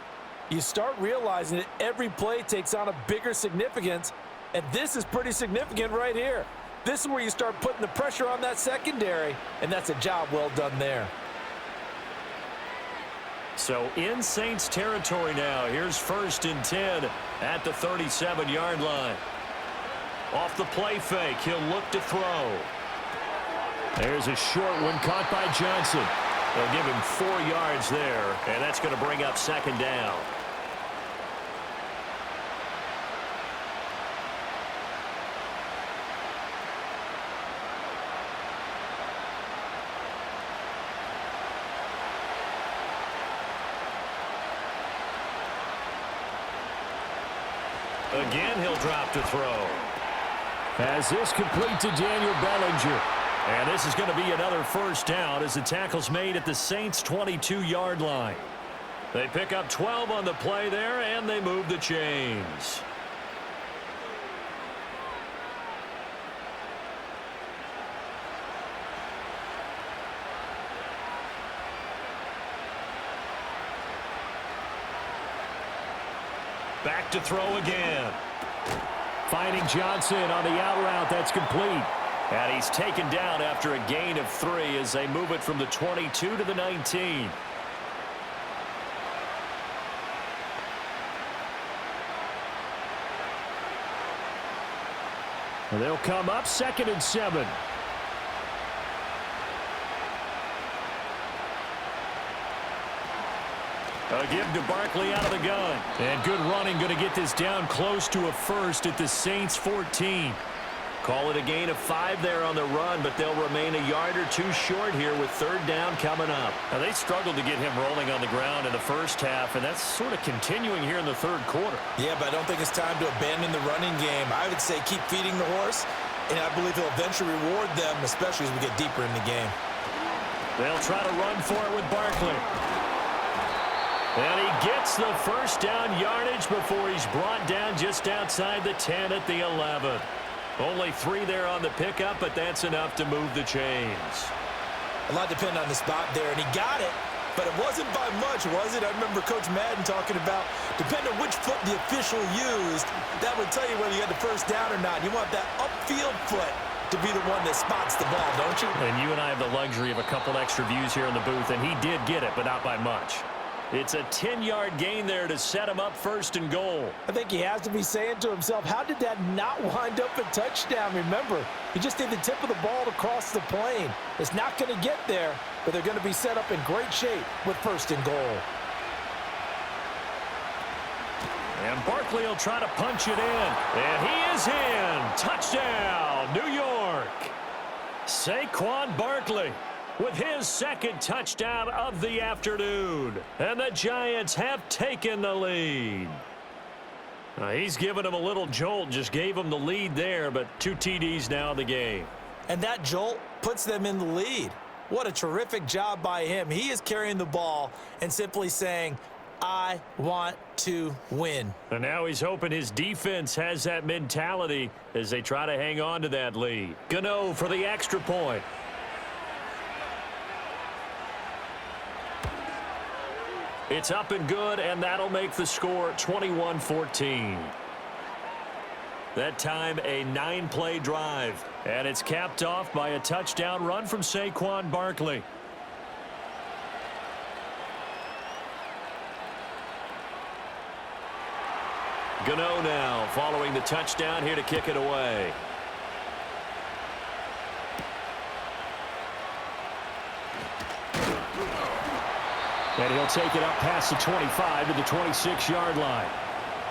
you start realizing that every play takes on a bigger significance, and this is pretty significant right here. This is where you start putting the pressure on that secondary, and that's a job well done there. So in Saints territory now. Here's 1st and 10 at the 37-yard line. Off the play fake, he'll look to throw. There's a short one caught by Johnson. They'll give him 4 yards there, and that's going to bring up 2nd down. Again, he'll drop to throw. As this complete to Daniel Bellinger. And this is going to be another 1st down as the tackle's made at the Saints' 22-yard line. They pick up 12 on the play there, and they move the chains. Back to throw again. Finding Johnson on the out route. That's complete. And he's taken down after a gain of 3 as they move it from the 22 to the 19. And they'll come up 2nd and 7. A give to Barkley out of the gun. And good running, going to get this down close to a first at the Saints 14. Call it a gain of 5 there on the run, but they'll remain a yard or 2 short here with 3rd down coming up. Now, they struggled to get him rolling on the ground in the first half, and that's sort of continuing here in the 3rd quarter. Yeah, but I don't think it's time to abandon the running game. I would say keep feeding the horse, and I believe he'll eventually reward them, especially as we get deeper in the game. They'll try to run for it with Barkley. And he gets the 1st down yardage before he's brought down just outside the 10 at the 11. Only 3 there on the pickup, but that's enough to move the chains. A lot depended on the spot there, and he got it, but it wasn't by much, was it? I remember Coach Madden talking about, depending on which foot the official used, that would tell you whether you had the 1st down or not. You want that upfield foot to be the one that spots the ball, don't you? And you and I have the luxury of a couple extra views here in the booth, and he did get it, but not by much. It's a 10-yard gain there to set him up 1st and goal. I think he has to be saying to himself, how did that not wind up a touchdown? Remember, he just did the tip of the ball to cross the plane. It's not going to get there, but they're going to be set up in great shape with 1st and goal. And Barkley will try to punch it in. And he is in. Touchdown, New York. Saquon Barkley with his 2nd touchdown of the afternoon. And the Giants have taken the lead. He's given him a little jolt, just gave him the lead there, but 2 TDs now in the game. And that jolt puts them in the lead. What a terrific job by him. He is carrying the ball and simply saying, I want to win. And now he's hoping his defense has that mentality as they try to hang on to that lead. Gano for the extra point. It's up and good, and that'll make the score 21-14. That time, a 9-play drive. And it's capped off by a touchdown run from Saquon Barkley. Gano now following the touchdown here to kick it away. And he'll take it up past the 25 to the 26-yard line.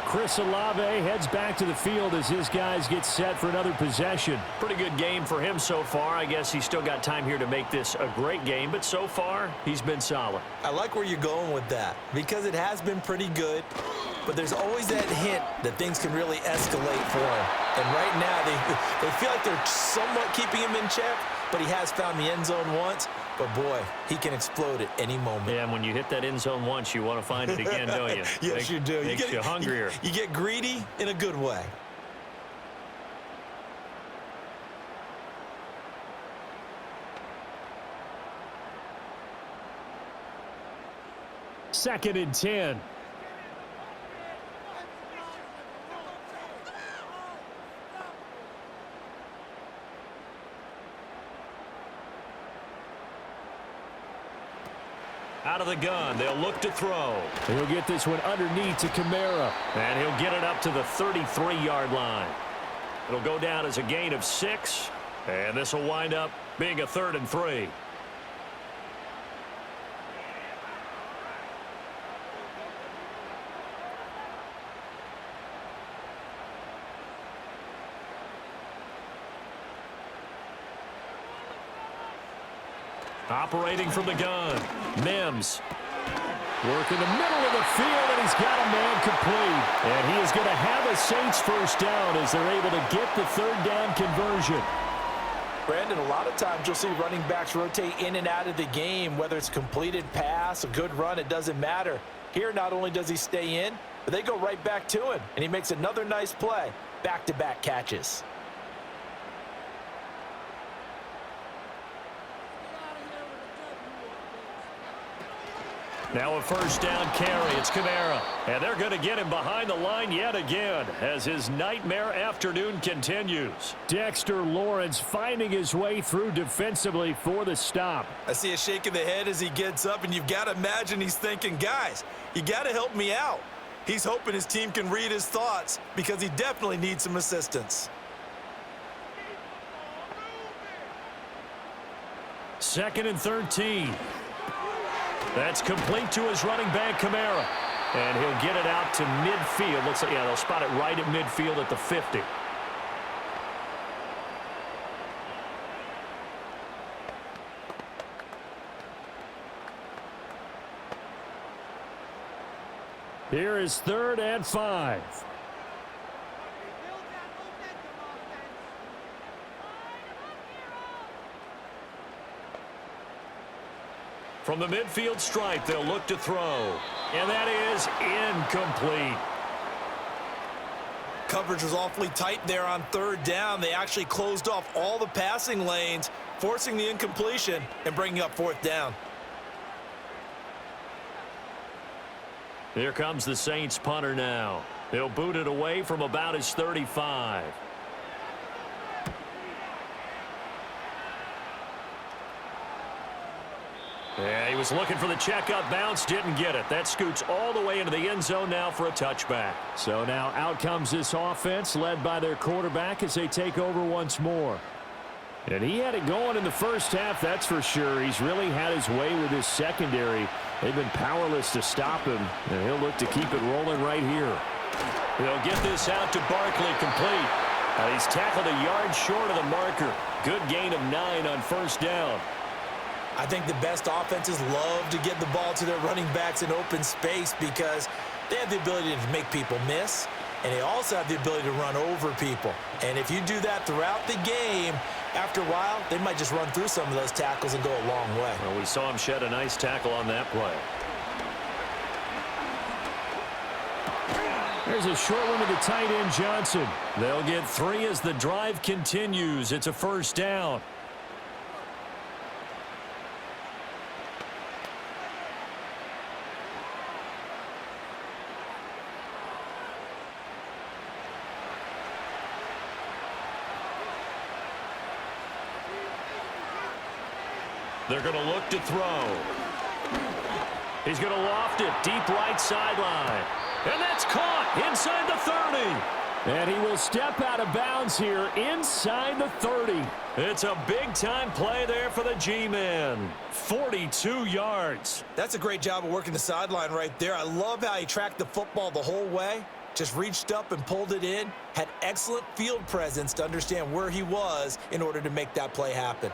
Chris Olave heads back to the field as his guys get set for another possession. Pretty good game for him so far. I guess he's still got time here to make this a great game, but so far, he's been solid. I like where you're going with that because it has been pretty good, but there's always that hint that things can really escalate for him. And right now, they feel like they're somewhat keeping him in check, but he has found the end zone once. But, boy, he can explode at any moment. Yeah, and when you hit that end zone once, you want to find it again, don't you? Yes, you do. Makes you hungrier. You get greedy in a good way. Second and 10. Out of the gun, they'll look to throw. He'll get this one underneath to Kamara. And he'll get it up to the 33-yard line. It'll go down as a gain of 6. And this will wind up being a 3rd and 3. Operating from the gun, Mims. Work in the middle of the field, and he's got a man complete. And he is going to have a Saints 1st down as they're able to get the 3rd down conversion. Brandon, a lot of times you'll see running backs rotate in and out of the game, whether it's a completed pass, a good run, it doesn't matter. Here, not only does he stay in, but they go right back to him, and he makes another nice play. Back-to-back catches. Now a first down carry. It's Kamara. And they're going to get him behind the line yet again as his nightmare afternoon continues. Dexter Lawrence finding his way through defensively for the stop. I see a shake of the head as he gets up, and you've got to imagine he's thinking, guys, you got to help me out. He's hoping his team can read his thoughts because he definitely needs some assistance. Second and 13. That's complete to his running back, Kamara. And he'll get it out to midfield. Looks like, yeah, they'll spot it right at midfield at the 50. Here is 3rd and 5. From the midfield stripe, they'll look to throw. And that is incomplete. Coverage was awfully tight there on 3rd down. They actually closed off all the passing lanes, forcing the incompletion and bringing up 4th down. Here comes the Saints punter now. He'll boot it away from about his 35. Yeah, he was looking for the checkup bounce, didn't get it. That scoots all the way into the end zone now for a touchback. So now out comes this offense led by their quarterback as they take over once more. And he had it going in the first half, that's for sure. He's really had his way with his secondary. They've been powerless to stop him, and he'll look to keep it rolling right here. He'll get this out to Barkley, complete. He's tackled a yard short of the marker. Good gain of 9 on 1st down. I think the best offenses love to get the ball to their running backs in open space because they have the ability to make people miss, and they also have the ability to run over people. And if you do that throughout the game, after a while, they might just run through some of those tackles and go a long way. Well, we saw him shed a nice tackle on that play. There's a short one to the tight end, Johnson. They'll get 3 as the drive continues. It's a 1st down. They're going to look to throw. He's going to loft it deep right sideline. And that's caught inside the 30. And he will step out of bounds here inside the 30. It's a big-time play there for the G-Man. 42 yards. That's a great job of working the sideline right there. I love how he tracked the football the whole way. Just reached up and pulled it in. Had excellent field presence to understand where he was in order to make that play happen.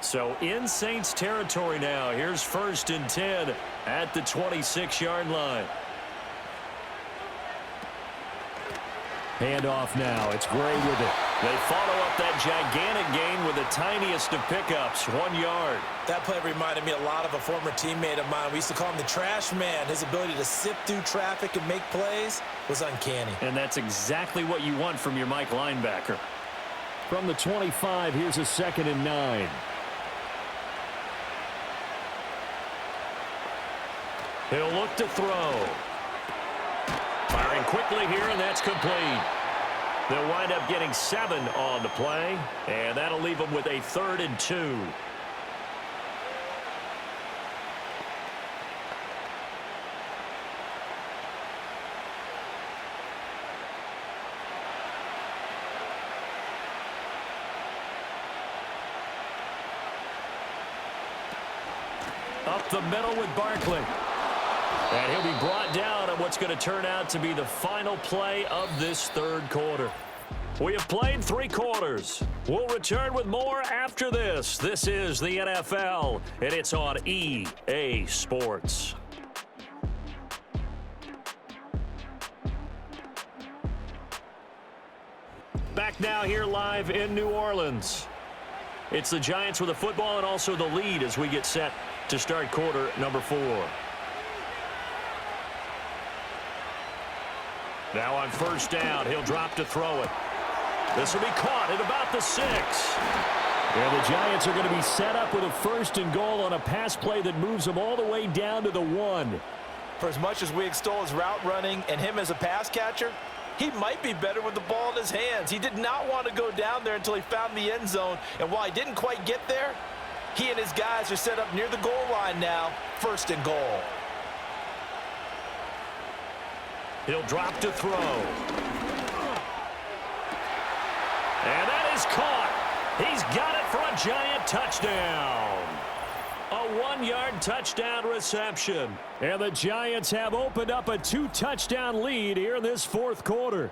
So in Saints territory now. Here's 1st and 10 at the 26-yard line. Handoff now. It's Gray with it. They follow up that gigantic gain with the tiniest of pickups, 1 yard. That play reminded me a lot of a former teammate of mine. We used to call him the trash man. His ability to sift through traffic and make plays was uncanny. And that's exactly what you want from your Mike linebacker. From the 25, here's a 2nd and 9. He'll look to throw. Firing quickly here, and that's complete. They'll wind up getting 7 on the play, and that'll leave them with a 3rd and 2. Up the middle with Barkley. And he'll be brought down on what's going to turn out to be the final play of this 3rd quarter. We have played 3 quarters. We'll return with more after this. This is the NFL, and it's on EA Sports. Back now here live in New Orleans. It's the Giants with the football and also the lead as we get set to start quarter number 4. Now on 1st down, he'll drop to throw it. This will be caught at about the 6. And the Giants are going to be set up with a 1st and goal on a pass play that moves them all the way down to the 1. For as much as we extol his route running and him as a pass catcher, he might be better with the ball in his hands. He did not want to go down there until he found the end zone. And while he didn't quite get there, he and his guys are set up near the goal line now. 1st and goal. He'll drop to throw. And that is caught. He's got it for a Giant touchdown. A 1-yard touchdown reception. And the Giants have opened up a 2-touchdown lead here in this 4th quarter.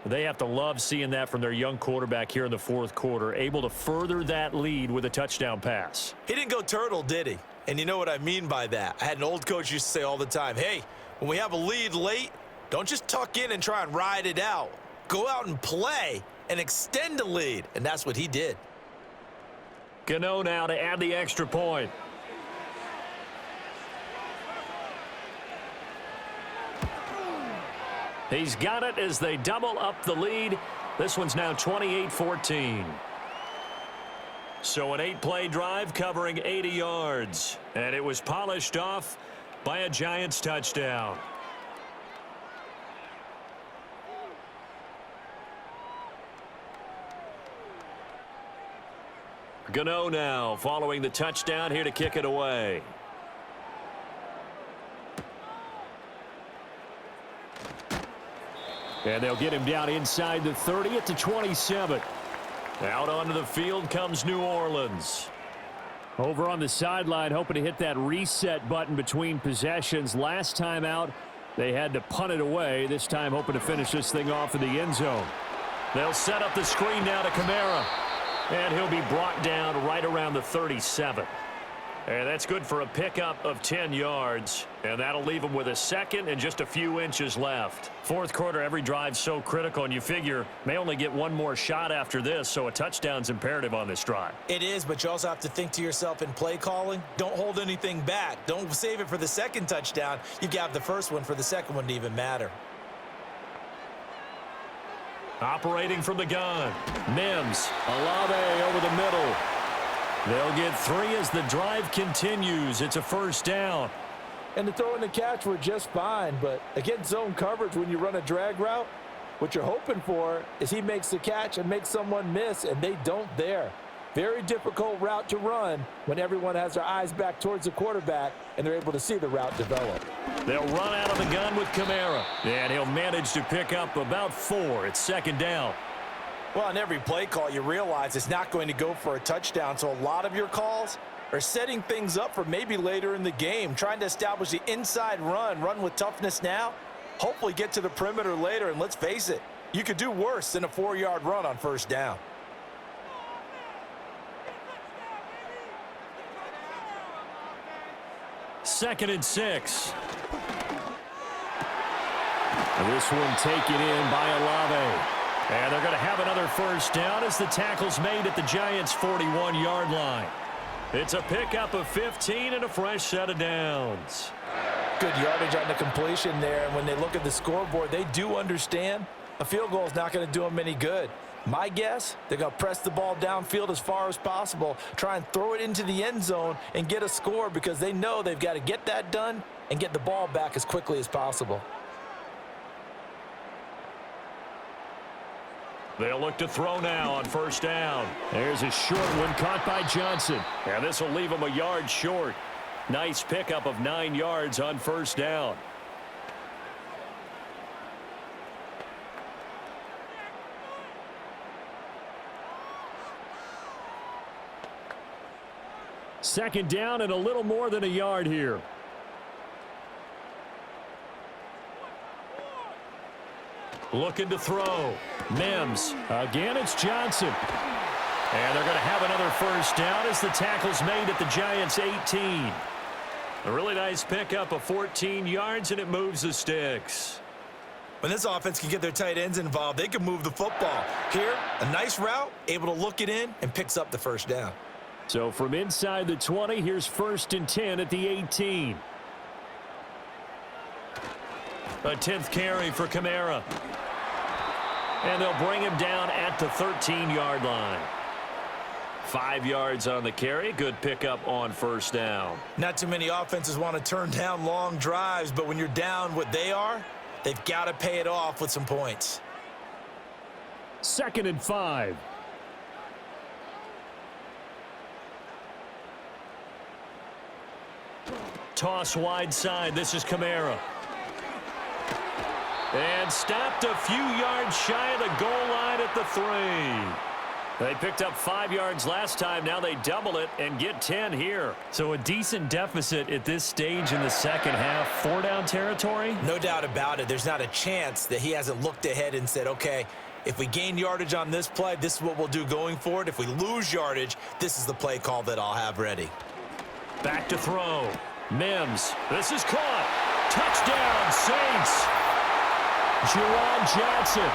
They have to love seeing that from their young quarterback here in the 4th quarter, able to further that lead with a touchdown pass. He didn't go turtle, did he? And you know what I mean by that. I had an old coach used to say all the time, hey, when we have a lead late, don't just tuck in and try and ride it out. Go out and play and extend the lead. And that's what he did. Gano now to add the extra point. He's got it as they double up the lead. This one's now 28-14. So an 8-play drive covering 80 yards. And it was polished off by a Giants touchdown. Gano now following the touchdown here to kick it away. And they'll get him down inside the 30 at the 27. Out onto the field comes New Orleans. Over on the sideline, hoping to hit that reset button between possessions. Last time out, they had to punt it away. This time hoping to finish this thing off in the end zone. They'll set up the screen now to Kamara. And he'll be brought down right around the 37. And that's good for a pickup of 10 yards. And that'll leave him with a 2nd and just a few inches left. 4th quarter, every drive's so critical, and you figure may only get one more shot after this, so a touchdown's imperative on this drive. It is, but you also have to think to yourself in play calling, don't hold anything back. Don't save it for the 2nd touchdown. You can have the 1st one for the 2nd one to even matter. Operating from the gun. Mims. Olave over the middle. They'll get 3 as the drive continues. It's a 1st down. And the throw and the catch were just fine, but against zone coverage when you run a drag route, what you're hoping for is he makes the catch and makes someone miss, and they don't there. Very difficult route to run when everyone has their eyes back towards the quarterback and they're able to see the route develop. They'll run out of the gun with Kamara, and he'll manage to pick up about 4. It's 2nd down. Well, on every play call, you realize it's not going to go for a touchdown, so a lot of your calls are setting things up for maybe later in the game, trying to establish the inside run with toughness now, hopefully get to the perimeter later, and let's face it, you could do worse than a 4-yard run on 1st down. Second and 6. And this one taken in by Olave. And they're going to have another 1st down as the tackle's made at the Giants' 41-yard line. It's a pickup of 15 and a fresh set of downs. Good yardage on the completion there. And when they look at the scoreboard, they do understand a field goal is not going to do them any good. My guess, they're going to press the ball downfield as far as possible, try and throw it into the end zone and get a score because they know they've got to get that done and get the ball back as quickly as possible. They'll look to throw now on 1st down. There's a short one caught by Johnson. And this will leave him a yard short. Nice pickup of 9 yards on 1st down. Second down and a little more than a yard here. Looking to throw. Mims. Again, it's Johnson. And they're going to have another 1st down as the tackle's made at the Giants' 18. A really nice pickup of 14 yards, and it moves the sticks. When this offense can get their tight ends involved, they can move the football. Here, a nice route, able to look it in, and picks up the 1st down. So from inside the 20, here's 1st and 10 at the 18. A 10th carry for Kamara. And they'll bring him down at the 13-yard line. 5 yards on the carry. Good pickup on first down. Not too many offenses want to turn down long drives, but when you're down what they are, they've got to pay it off with some points. 2nd and 5. Toss wide side. This is Kamara. And stopped a few yards shy of the goal line at the 3. They picked up 5 yards last time. Now they double it and get 10 here. So a decent deficit at this stage in the second half. 4-down territory? No doubt about it. There's not a chance that he hasn't looked ahead and said, okay, if we gain yardage on this play, this is what we'll do going forward. If we lose yardage, this is the play call that I'll have ready. Back to throw. Mims. This is caught. Touchdown, Saints. Jerron Johnson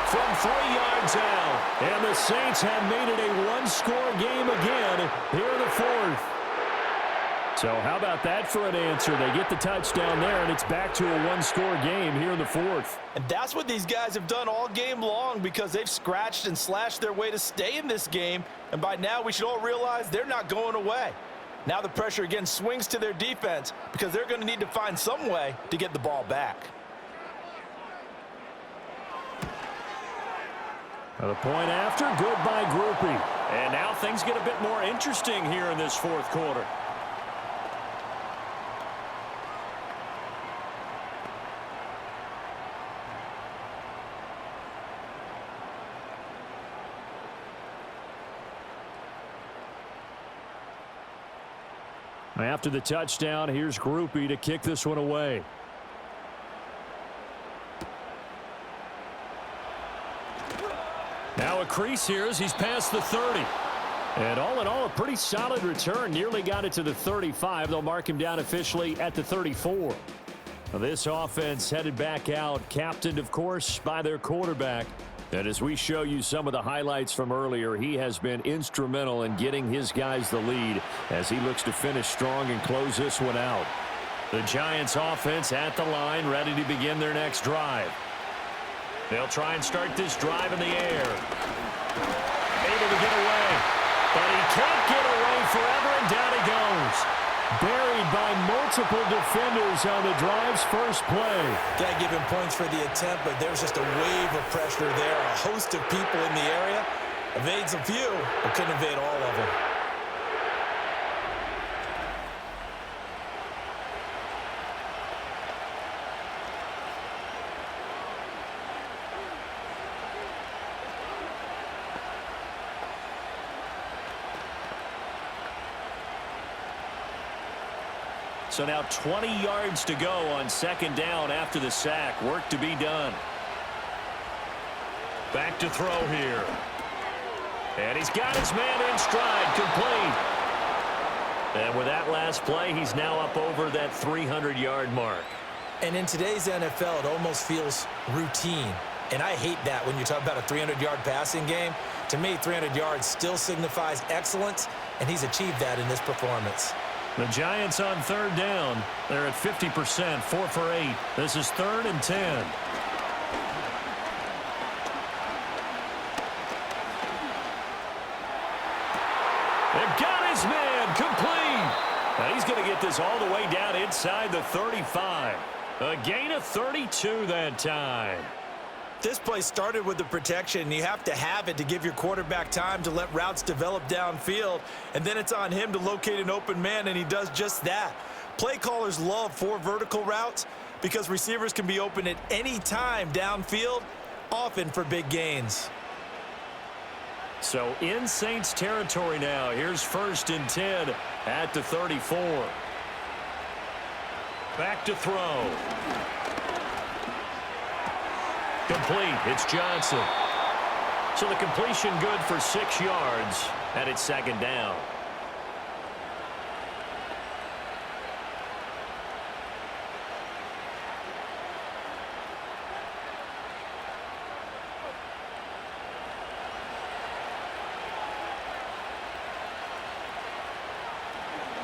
from 3 yards out. And the Saints have made it a one-score game again here in the 4th. So how about that for an answer? They get the touchdown there, and it's back to a one-score game here in the 4th. And that's what these guys have done all game long because they've scratched and slashed their way to stay in this game. And by now, we should all realize they're not going away. Now the pressure again swings to their defense because they're going to need to find some way to get the ball back. The point after, good by Groupie. And now things get a bit more interesting here in this 4th quarter. After the touchdown, here's Groupie to kick this one away. Now a crease here as he's past the 30. And all in all, a pretty solid return. Nearly got it to the 35. They'll mark him down officially at the 34. Now this offense headed back out, captained, of course, by their quarterback. And as we show you some of the highlights from earlier, he has been instrumental in getting his guys the lead as he looks to finish strong and close this one out. The Giants offense at the line, ready to begin their next drive. They'll try and start this drive in the air. Able to get away, but he can't get away forever, and down he goes. Buried by multiple defenders on the drive's first play. Got to give him points for the attempt, but there's just a wave of pressure there. A host of people in the area. Evades a few, but couldn't evade all of them. So now 20 yards to go on 2nd down after the sack. Work to be done. Back to throw here. And he's got his man in stride, complete. And with that last play, he's now up over that 300-yard mark. And in today's NFL, it almost feels routine. And I hate that when you talk about a 300-yard passing game. To me, 300 yards still signifies excellence, and he's achieved that in this performance. The Giants on 3rd down. They're at 50%, 4 for 8. This is 3rd and 10. They've got his man complete. Now he's going to get this all the way down inside the 35. A gain of 32 that time. This play started with the protection. You have to have it to give your quarterback time to let routes develop downfield, and then it's on him to locate an open man, and he does just that. Play callers love 4 vertical routes because receivers can be open at any time downfield, often for big gains. So in Saints territory now. Here's 1st and 10 at the 34. Back to throw. Complete. It's Johnson. So the completion good for 6 yards, and it's 2nd down.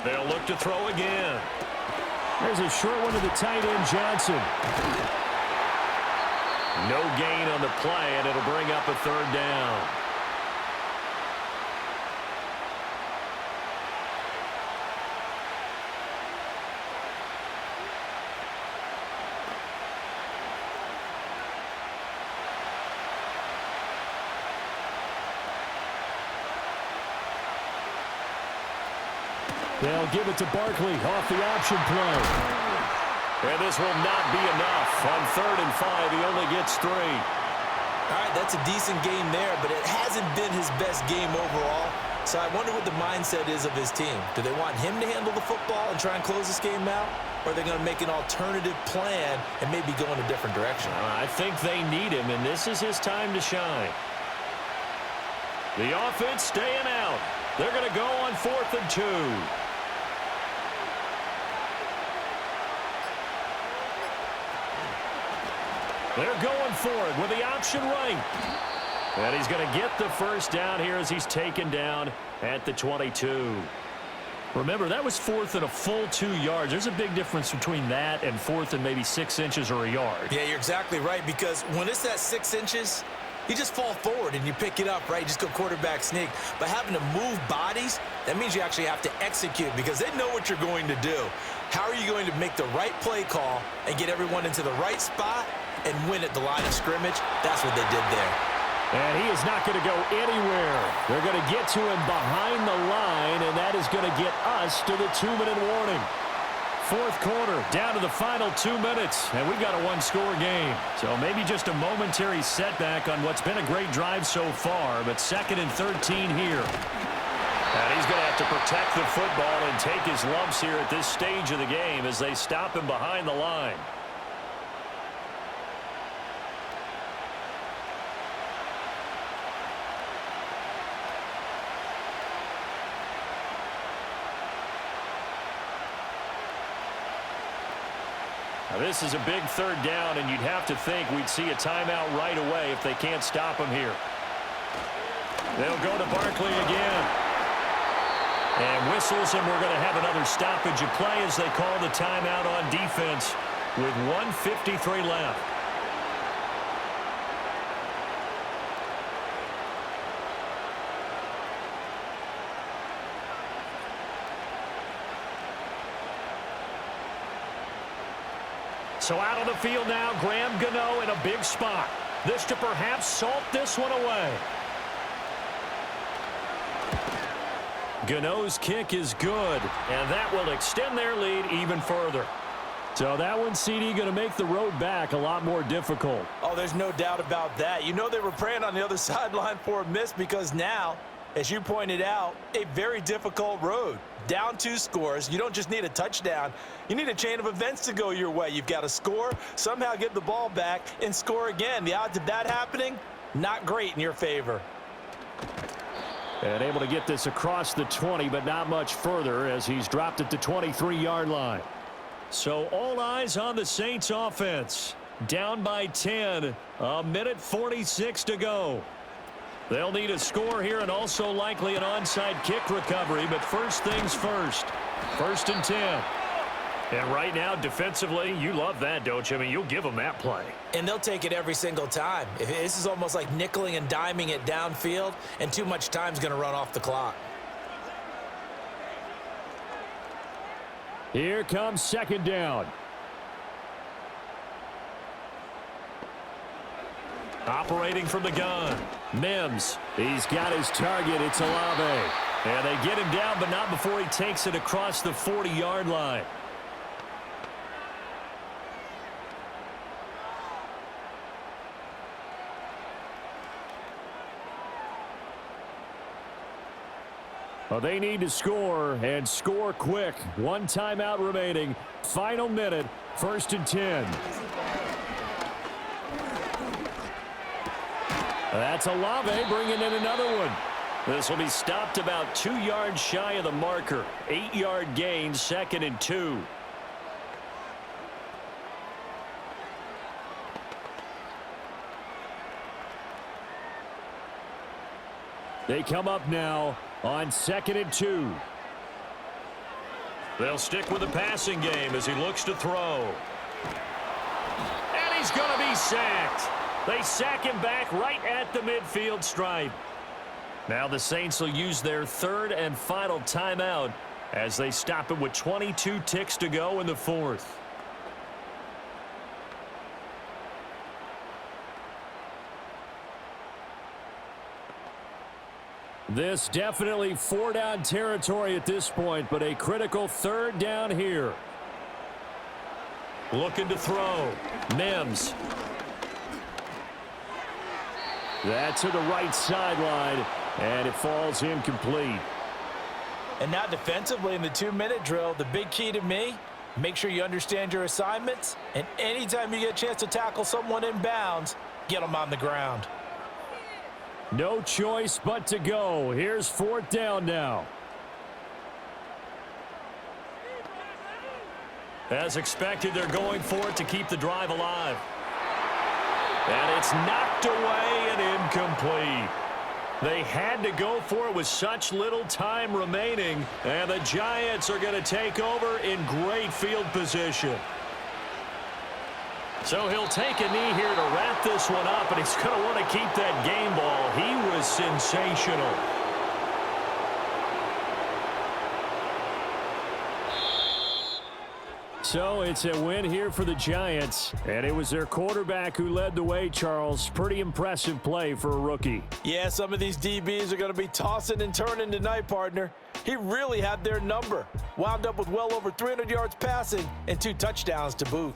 They'll look to throw again. There's a short one to the tight end, Johnson. No gain on the play, and it'll bring up a third down. They'll give it to Barkley off the option play. And this will not be enough. On 3rd and 5, he only gets 3. All right, that's a decent game there, but it hasn't been his best game overall. So I wonder what the mindset is of his team. Do they want him to handle the football and try and close this game out? Or are they going to make an alternative plan and maybe go in a different direction? I think they need him, and this is his time to shine. The offense staying out. They're going to go on 4th and 2. They're going for it with the option right. And he's going to get the first down here as he's taken down at the 22. Remember, that was 4th and a full 2 yards. There's a big difference between that and 4th and maybe 6 inches or a yard. Yeah, you're exactly right, because when it's that 6 inches, you just fall forward and you pick it up, right? You just go quarterback sneak. But having to move bodies, that means you actually have to execute because they know what you're going to do. How are you going to make the right play call and get everyone into the right spot and win at the line of scrimmage? That's what they did there. And he is not going to go anywhere. They're going to get to him behind the line, and that is going to get us to the 2-minute warning. 4th quarter, down to the final 2 minutes, and we got a 1-score game. So maybe just a momentary setback on what's been a great drive so far, but 2nd and 13 here. And he's going to have to protect the football and take his lumps here at this stage of the game as they stop him behind the line. Now this is a big 3rd down, and you'd have to think we'd see a timeout right away if they can't stop him here. They'll go to Barkley again. And whistles, and we're going to have another stoppage of play as they call the timeout on defense with 1:53 left. So out on the field now, Graham Gano in a big spot. This to perhaps salt this one away. Gano's kick is good, and that will extend their lead even further. So that one, CD, going to make the road back a lot more difficult. Oh, there's no doubt about that. You know they were praying on the other sideline for a miss because now, as you pointed out, a very difficult road. Down 2 scores. You don't just need a touchdown. You need a chain of events to go your way. You've got to score, somehow get the ball back, and score again. The odds of that happening, not great in your favor. And able to get this across the 20, but not much further as he's dropped at the 23-yard line. So all eyes on the Saints offense. Down by 10. 1:46 to go. They'll need a score here and also likely an onside kick recovery, but first things first. 1st and 10. And right now, defensively, you love that, don't you? I mean, you'll give them that play. And they'll take it every single time. This is almost like nickeling and diming it downfield, and too much time's going to run off the clock. Here comes 2nd down. Operating from the gun. Mims. He's got his target. It's Olave. And they get him down, but not before he takes it across the 40-yard line. Well, they need to score, and score quick. 1 timeout remaining. Final minute, 1st and 10. That's Olave bringing in another one. This will be stopped about 2 yards shy of the marker. 8-yard gain, 2nd and 2. They come up now on 2nd and 2. They'll stick with the passing game as he looks to throw. And he's going to be sacked. They sack him back right at the midfield stripe. Now the Saints will use their third and final timeout as they stop it with 22 ticks to go in the fourth. This definitely 4-down territory at this point, but a critical 3rd down here. Looking to throw. Mims. That to the right sideline, and it falls incomplete. And now defensively in the 2-minute drill, the big key to me, make sure you understand your assignments, and anytime you get a chance to tackle someone in bounds, get them on the ground. No choice but to go. Here's 4th down now. As expected, they're going for it to keep the drive alive. And it's knocked away and incomplete. They had to go for it with such little time remaining, and the Giants are going to take over in great field position. So he'll take a knee here to wrap this one up, and he's going to want to keep that game ball. He was sensational. So it's a win here for the Giants, and it was their quarterback who led the way, Charles. Pretty impressive play for a rookie. Yeah, some of these DBs are going to be tossing and turning tonight, partner. He really had their number. Wound up with well over 300 yards passing and 2 touchdowns to boot.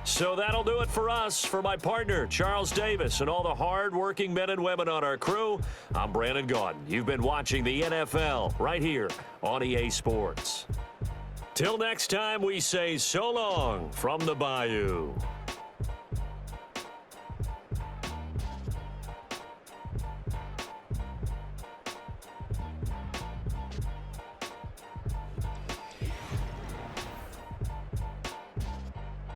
So that'll do it for us. For my partner, Charles Davis, and all the hard-working men and women on our crew, I'm Brandon Gaudin. You've been watching the NFL right here on EA Sports. Till next time, we say so long from the Bayou.